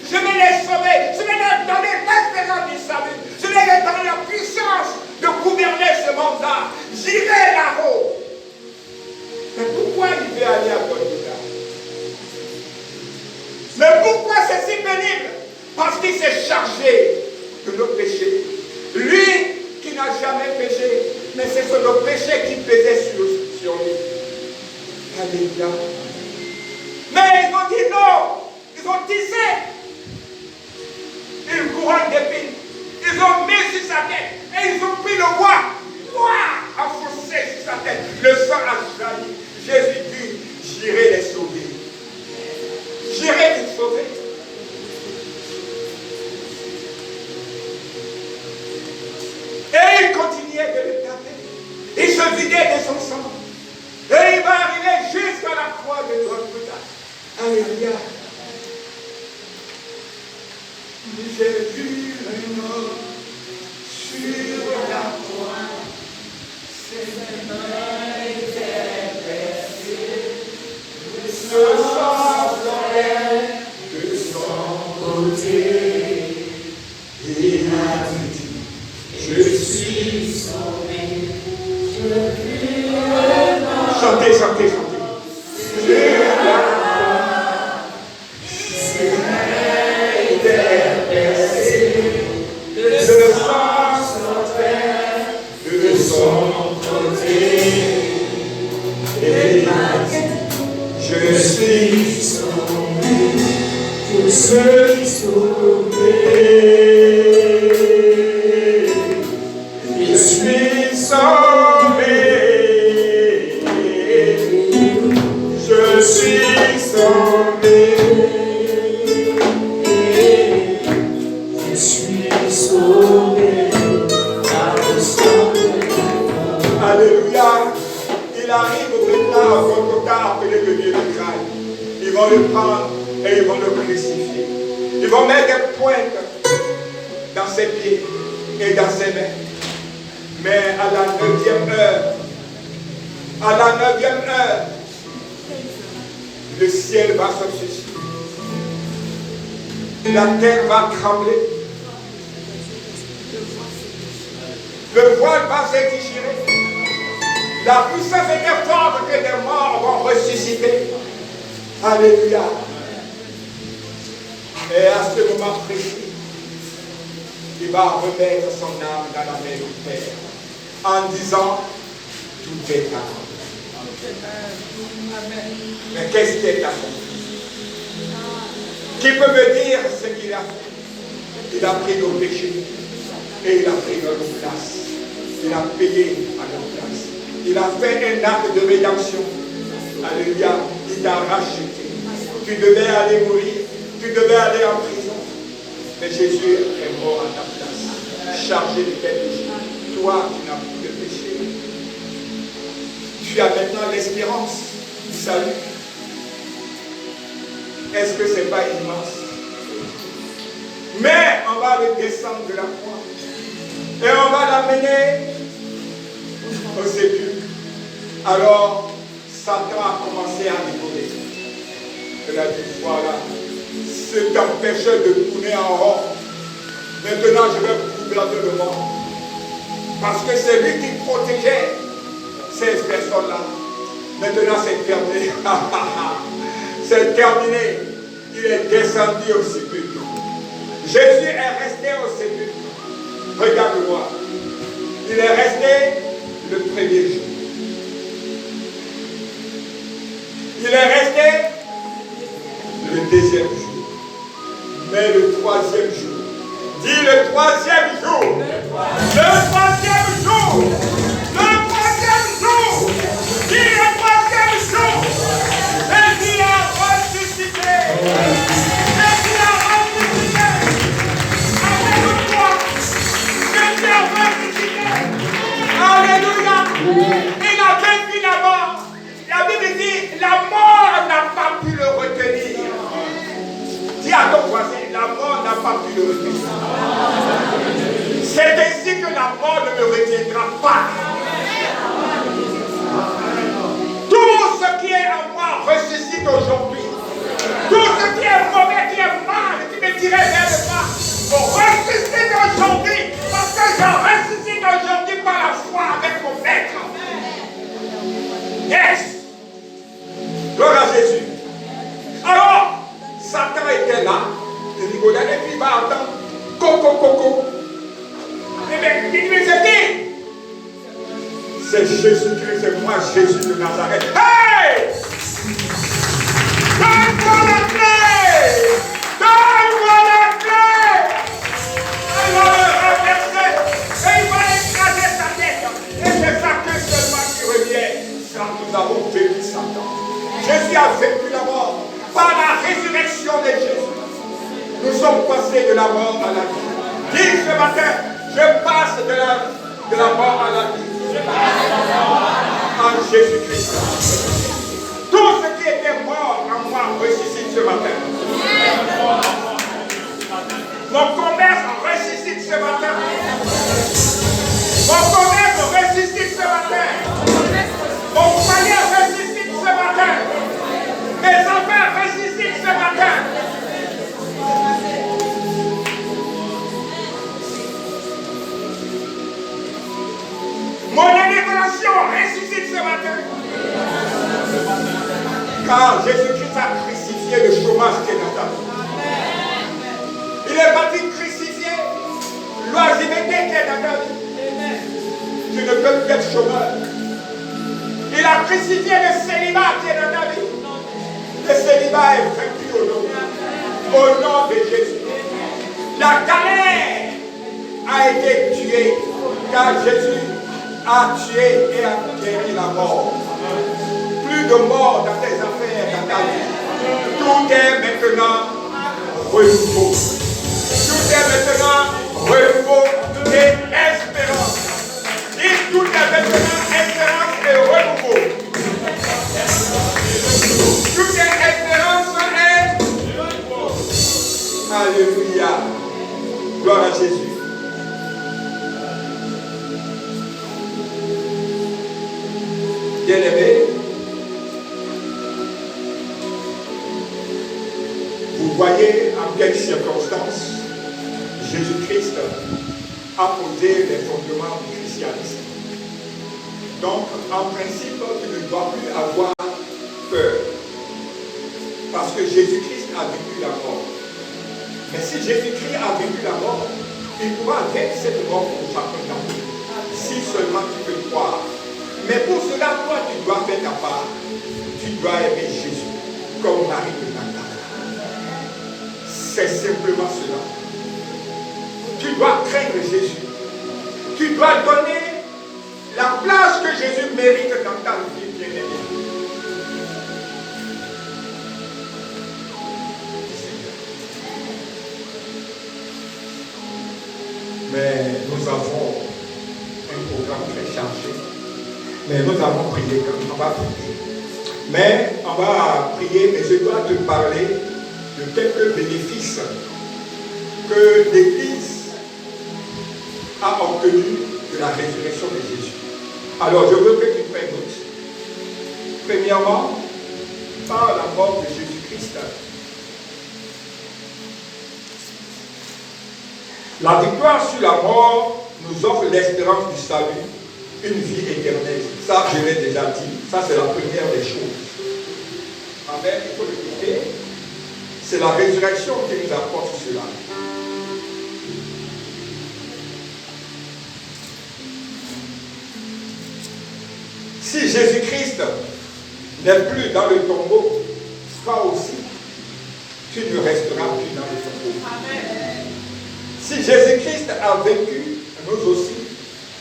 [SPEAKER 1] Je vais les sauver. Je vais leur donner l'espérance du salut. Je vais leur donner la puissance de gouverner ce monde-là. J'irai là-haut. Mais pourquoi il veut aller à Golgotha? Mais pourquoi c'est si pénible? Parce qu'il s'est chargé de nos péchés. Lui qui n'a jamais péché, mais ce sont nos péchés qui pesaient sur lui. Alléluia. Mais ils ont dit non. Ils ont tissé une couronne d'épines. Ils ont mis sur sa tête et ils ont pris le roi noir enfoncé sur sa tête. Le sang a jailli. Jésus dit, j'irai les sauver. J'irai les sauver. Et il continuait de le taper. Il se vidait de son sang. Et il va arriver jusqu'à la croix de Golgotha. Alléluia. J'ai vu un homme sur la croix. Ses mains étaient percées. Le sang sortait de son côté. Il a dit, je suis sauvé. Chantez, chantez, chantez. Sur la croix, ses mains étaient percées. Le sang sortait de son côté. Et il a dit, je suis sauvé. Je suis sauvé. Je suis sauvé. Je suis sauvé. Je suis sauvé. Alléluia. Il arrive maintenant à Golgotha, appelé le lieu de Graille. Ils vont le prendre et ils vont le crucifier. Ils vont mettre des pointes dans ses pieds et dans ses mains. Mais à la 9e heure, À la 9e heure, le ciel va s'obscurcir. La terre va trembler. Le voile va se déchirer. La puissance était forte que les morts vont ressusciter. Alléluia. Et à ce moment précis, il va remettre son âme dans la main du Père en disant, tout est accompli. Mais qu'est-ce qui est accompli? Qui peut me dire ce qu'il a fait? Il a pris nos péchés et il a pris nos places. Il a payé à nos places. Il a fait un acte de rédemption. Alléluia. Il t'a racheté. Tu devais aller mourir. Tu devais aller en prison. Mais Jésus est mort à ta place. Chargé de tes péchés. Toi, tu n'as plus de péché. Tu as maintenant l'espérance du salut. Est-ce que ce n'est pas immense? Mais on va le descendre de la croix. Et on va l'amener au sépulcre. Alors, Satan a commencé à rigoler. Il a dit, voilà, cet empêcheur de tourner en rond. Maintenant, je vais gouverner le monde. Parce que c'est lui qui protégeait ces personnes-là. Maintenant, c'est terminé. C'est terminé. Il est descendu au sépulcre. Jésus est resté au sépulcre. Regarde-moi. Il est resté le premier jour. Il est resté le deuxième jour. Mais le troisième jour. Dis le troisième jour. Le troisième jour. Le troisième jour. Dis le troisième jour. Et il a ressuscité. Et il a ressuscité. Avec toi. Et il a ressuscité. Alléluia. Il a vaincu la mort. La Bible dit, la mort n'a pas pu le retenir. Dis à ton voisin, la mort n'a pas pu le retenir. C'est ainsi que la mort ne me retiendra pas. Tout ce qui est en moi ressuscite aujourd'hui. Tout ce qui est mauvais, qui est mal, qui me tirait vers le bas, ressuscite aujourd'hui. Parce que je ressuscite aujourd'hui par la foi avec mon Maître. Yes! Gloire à Jésus. Alors, Satan était là, il rigolait, et puis il va entendre coco. Mais c'est qui? C'est Jésus-Christ, c'est moi, Jésus de Nazareth. Hey! Donne-moi la clé! Donne-moi la clé! Il va le renverser et il va écraser sa tête. Et c'est ça que seulement qui revient. Ça, nous avons vaincu Satan. Jésus a vaincu la mort. Par la résurrection de Jésus, nous sommes passés de la mort à la vie. Dis ce matin, je passe de la mort à la vie. En Jésus-Christ. Tout ce qui était mort en moi ressuscite ce matin. Mon commerce ressuscite ce matin. Mon commerce ressuscite ce matin. Mon foyer ressuscite ce matin. Mes enfants ressuscitent ce matin. Mon élévation ressuscite ce matin. Car Jésus-Christ a crucifié le chômage qui est dans ta vie. Il est parti crucifier l'oisiveté qui est dans ta vie. Tu ne peux plus être chômeur. Il a crucifié le célibat qui est dans ta vie. Le célibat est vaincu au nom de Jésus. La galère a été tuée car Jésus a tué et a guéri la mort. Plus de mort dans tes affaires, dans ta vie. Tout est maintenant renouveau. Tout est maintenant renouveau et espérance. Et tout est maintenant espérance et renouveau. Tout est espérance et renouveau. Alléluia. Gloire à Jésus. Bien-aimés, vous voyez en quelles circonstances Jésus-Christ a posé les fondements du christianisme. Donc, en principe, tu ne dois plus avoir peur. Parce que Jésus-Christ a vécu la mort. Mais si Jésus-Christ a vécu la mort, il pourra vaincre cette mort pour chacun d'entre nous. Si seulement tu peux croire. Mais pour cela, toi, tu dois faire ta part. Tu dois aimer Jésus comme Marie de Magdala. C'est simplement cela. Tu dois craindre Jésus. Tu dois donner la place que Jésus mérite dans ta vie, bien-aimée. Mais nous avons un programme très chargé. Mais nous avons prié quand même. On va prier. Mais on va prier, mais je dois te parler de quelques bénéfices que l'Église a obtenus de la résurrection de Jésus. Alors, je veux que tu prennes note. Premièrement, par la mort de Jésus-Christ, la victoire sur la mort nous offre l'espérance du salut, une vie éternelle. Ça, je l'ai déjà dit. Ça, c'est la première des choses. Amen. Il faut l'écouter. C'est la résurrection qui nous apporte cela. Si Jésus-Christ n'est plus dans le tombeau, toi aussi, tu ne resteras plus dans le tombeau. Amen. Si Jésus-Christ a vaincu, nous aussi,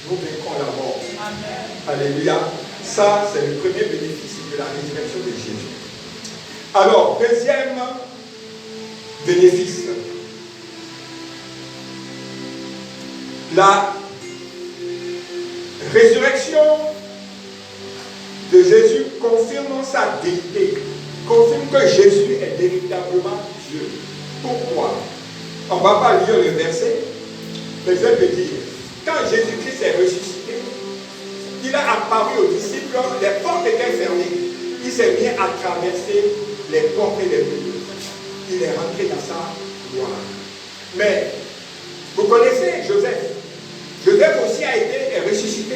[SPEAKER 1] nous vaincrons la mort. Amen. Alléluia. Ça, c'est le premier bénéfice de la résurrection de Jésus. Alors, deuxième bénéfice. La résurrection de Jésus confirme sa déité, confirme que Jésus est véritablement Dieu. Pourquoi? On ne va pas lire le verset, mais je vais te dire, quand Jésus-Christ est ressuscité, il a apparu aux disciples, les portes étaient fermées, il s'est mis à traverser les portes et les murs. Il est rentré dans sa gloire. Mais, vous connaissez Joseph. Joseph aussi est ressuscité,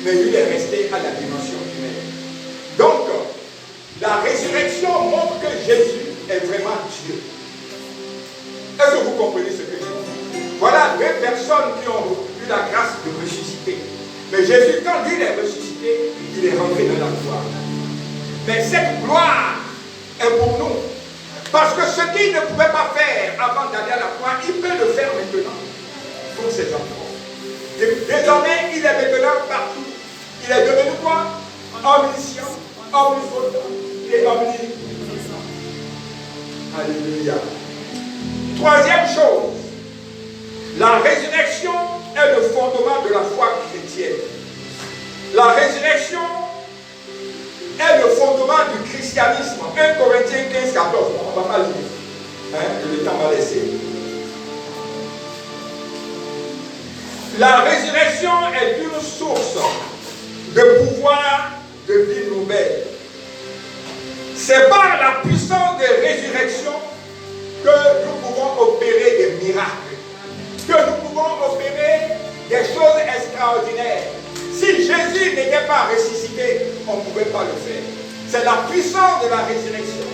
[SPEAKER 1] mais lui est resté à la dimension humaine. Donc, la résurrection montre que Jésus est vraiment Dieu. Est-ce que vous comprenez ce que je dis? Voilà deux personnes qui ont eu la grâce de ressusciter. Mais Jésus, quand lui est ressuscité, il est rentré dans la gloire. Mais cette gloire est pour nous. Parce que ce qu'il ne pouvait pas faire avant d'aller à la croix, il peut le faire maintenant pour ses enfants. Désormais, il est maintenant partout. Il est devenu quoi? Omniscient, omnipotent et omniprésent. Alléluia. Troisième chose, la résurrection est le fondement de la foi chrétienne. La résurrection est le fondement du christianisme. 1 Corinthiens 15, 14. On ne va pas lire. Le temps va laisser. La résurrection est une source de pouvoir de vie nouvelle. C'est par la puissance de résurrection que nous pouvons opérer des miracles, que nous pouvons opérer des choses extraordinaires. Si Jésus n'était pas ressuscité, on ne pouvait pas le faire. C'est la puissance de la résurrection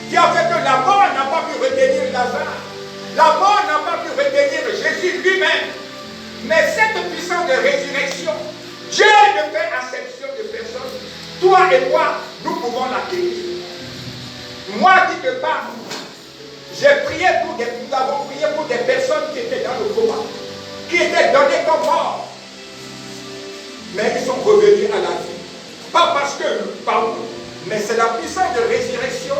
[SPEAKER 1] qui a fait que la mort n'a pas pu retenir Lazare. La mort n'a pas pu retenir Jésus lui-même. Mais cette puissance de résurrection, Dieu ne fait acception de personne. Toi et moi, nous pouvons l'acquérir. Moi qui te parle, nous avons prié pour des personnes qui étaient dans le coma, qui étaient données comme morts. Mais ils sont revenus à la vie. Pas parce que par nous, mais c'est la puissance de résurrection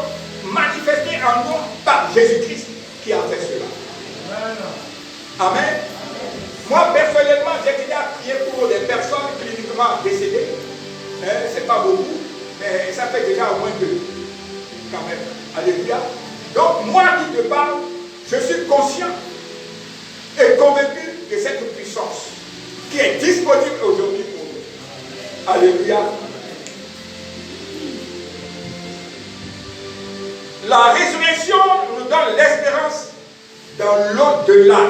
[SPEAKER 1] manifestée en nous par Jésus-Christ qui a fait cela. Amen. Moi, personnellement, j'ai déjà prié pour des personnes cliniquement décédées. C'est pas beaucoup, mais ça fait déjà au moins 2. Quand même. Alléluia. Donc, moi qui te parle, je suis conscient et convaincu de cette puissance qui est disponible aujourd'hui pour nous. Alléluia. donne l'espérance dans l'au-delà.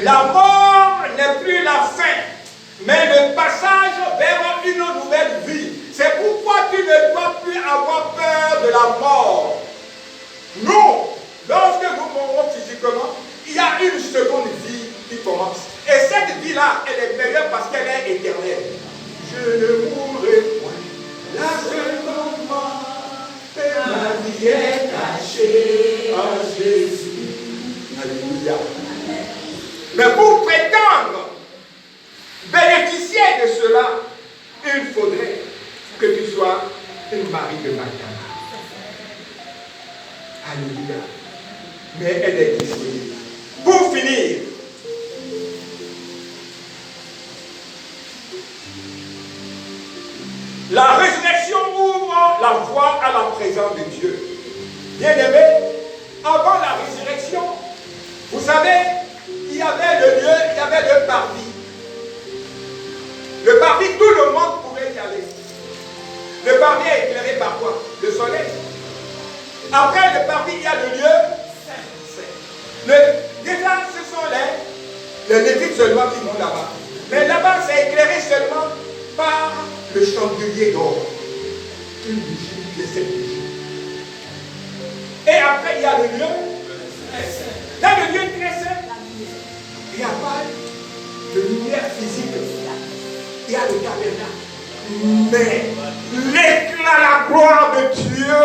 [SPEAKER 1] La mort n'est plus la fin, mais le passage vers une nouvelle vie. C'est pourquoi tu ne dois plus avoir peur de la mort. Nous, lorsque nous mourrons physiquement, il y a une seconde vie qui commence. Et cette vie-là, elle est meilleure parce qu'elle est éternelle. Je ne mourrai point. La seconde mort, et ma vie est cachée en Jésus. Alléluia. Mais pour prétendre bénéficier de cela, il faudrait que tu sois une Marie de Magdala. Alléluia. Mais elle est disponible. Pour finir, la résurrection ouvre la voie à la présence de Dieu. Bien-aimés, avant la résurrection, vous savez, il y avait le lieu, il y avait le parvis. Le parvis, tout le monde pouvait y aller. Le parvis est éclairé par quoi? Le soleil. Après le parvis, il y a le lieu saint. Déjà, ce sont les Lévites seulement qui vont là-bas. Mais là-bas, c'est éclairé seulement par le chandelier d'or. Une bougie, les 7 bougies. Et après, il y a le lieu. Dans le lieu très saint, il n'y a pas de lumière physique. Il y a le tabernacle. Mais l'éclat, la gloire de Dieu.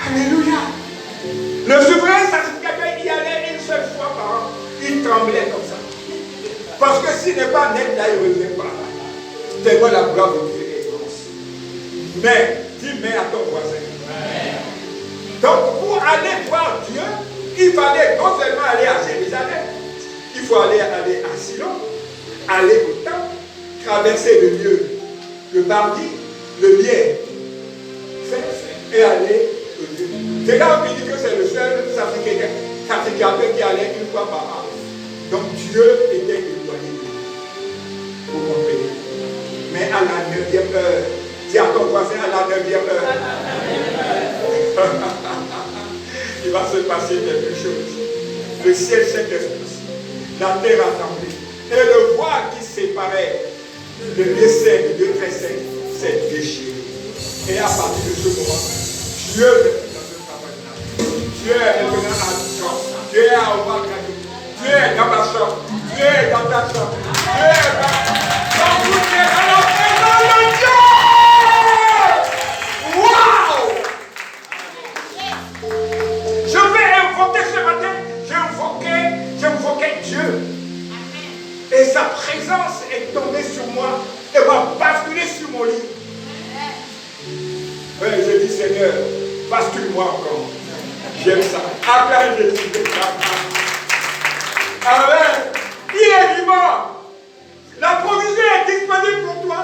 [SPEAKER 1] Alléluia. Le souverain sacrificateur y allait une seule fois par an. Il tremblait comme ça. Parce que s'il n'est pas net, là, il ne revient pas. Tellement la gloire de Dieu est immense. Mais, dis mais à ton voisin. Donc, pour aller voir Dieu, il fallait non seulement aller à Jérusalem, il faut aller à Silo, aller au temple, traverser le lieu, le parvis, le lien, et aller au lieu. C'est là où il dit que c'est le seul sacrificateur qui allait une fois par an. Donc Dieu était éloigné de lui. Vous comprenez? Mais à la 9e heure, dis à ton voisin à la 9e heure, il va se passer quelque chose. Le ciel s'est expulsé, la terre a tremblé, et le voile qui séparait le lieu saint du lieu très saint s'est déchiré. Et à partir de ce moment, Dieu n'est plus dans ce travail-là. Dieu est maintenant à distance. Dieu est à Ouakadou. Dieu est dans ma chambre. Dieu est dans ta chambre. Dieu est dans vous êtes dans la présence de Dieu. Waouh! Je vais invoquer ce matin. J'invoquais Dieu. Et sa présence est tombée sur moi et va basculer sur mon lit. Oui, je dis Seigneur, bascule-moi encore. J'aime ça. Acclame Jésus. Amen. Il est vivant. La provision est disponible pour toi.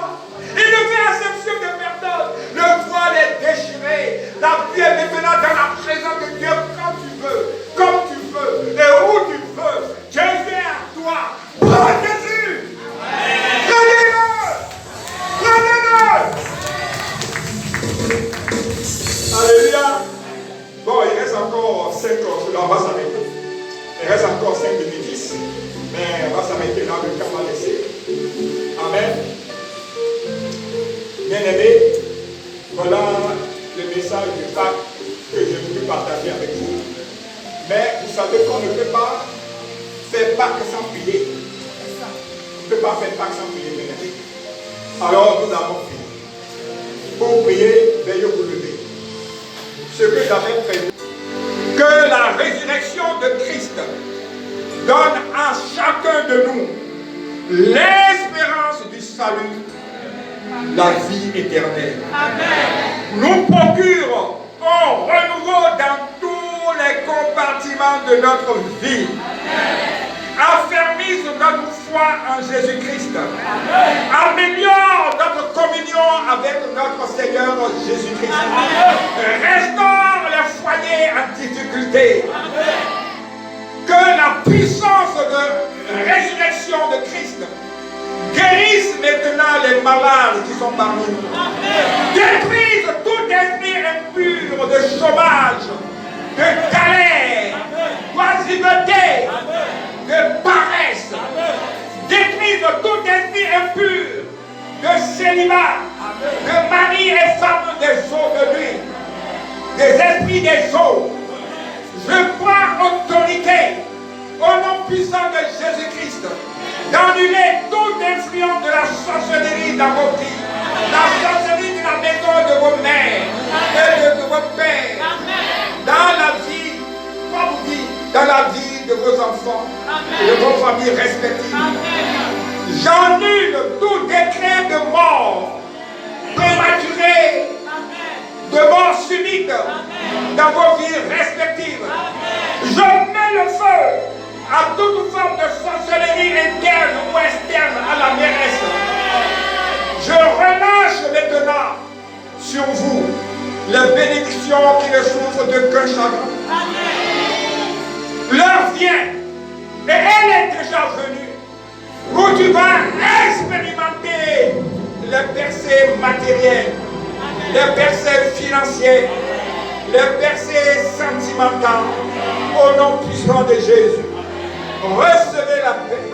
[SPEAKER 1] Il ne fait exception de personne. Le voile est déchiré. La vie est maintenant dans la présence de Dieu quand tu veux, comme tu veux et où tu veux. Jésus est à toi. Prends Jésus. Prenez-le. Prenez-le. Alléluia. Bon, il reste encore 5 ans. Là, on va s'arrêter. Il reste encore 5 minutes 10. Mais on va s'arrêter là, le temps va laisser. Amen. Bien-aimés, voilà le message du Pâques que je voulais partager avec vous. Mais vous savez qu'on ne peut pas faire Pâques sans prier. On ne peut pas faire Pâques sans prier, bien-aimés. Alors nous avons fini. Pour prier, veuillez vous lever. Ce que j'avais prévu, que la résurrection de Christ donne à chacun de nous l'espérance du salut, la vie éternelle. Amen. Nous procure un renouveau dans tous les compartiments de notre vie. Amen. Affermisse notre foi en Jésus-Christ. Améliore notre communion avec notre Seigneur Jésus-Christ. Restaure les foyers en difficulté. Amen. Que la puissance de résurrection de Christ guérisse maintenant les malades qui sont parmi nous. Amen. Détruise tout esprit impur impurs de chômage, de galère, d'oisiveté, de paresse. Détruise tout esprit impur de célibat, de mari et femme des eaux de nuit, des esprits des eaux. Je prends autorité au nom puissant de Jésus-Christ d'annuler toute influence de la sorcellerie dans vos vies, la sorcellerie de la maison de vos mères et de vos pères, dans la vie, comme vous dites, dans la vie de vos enfants et de vos familles respectives. J'annule tout décret de mort prématurée, de mort subite dans vos vies respectives. Je mets le feu à toute forme de sorcellerie interne ou externe à la mairesse. Je relâche maintenant sur vous les bénédictions qui ne souffrent de qu'un chagrin. L'heure vient, et elle est déjà venue, où tu vas expérimenter les percées matérielles, les percées financières, les percées sentimentales, au nom puissant de Jésus. Recevez la paix.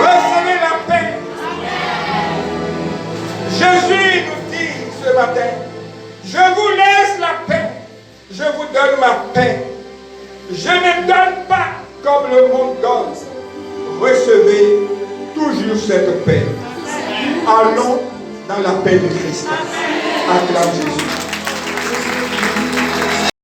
[SPEAKER 1] Recevez la paix. Jésus nous dit ce matin, je vous laisse la paix. Je vous donne ma paix. Je ne donne pas comme le monde donne. Recevez toujours cette paix. Allons dans la paix du Christ. Acclame Jésus.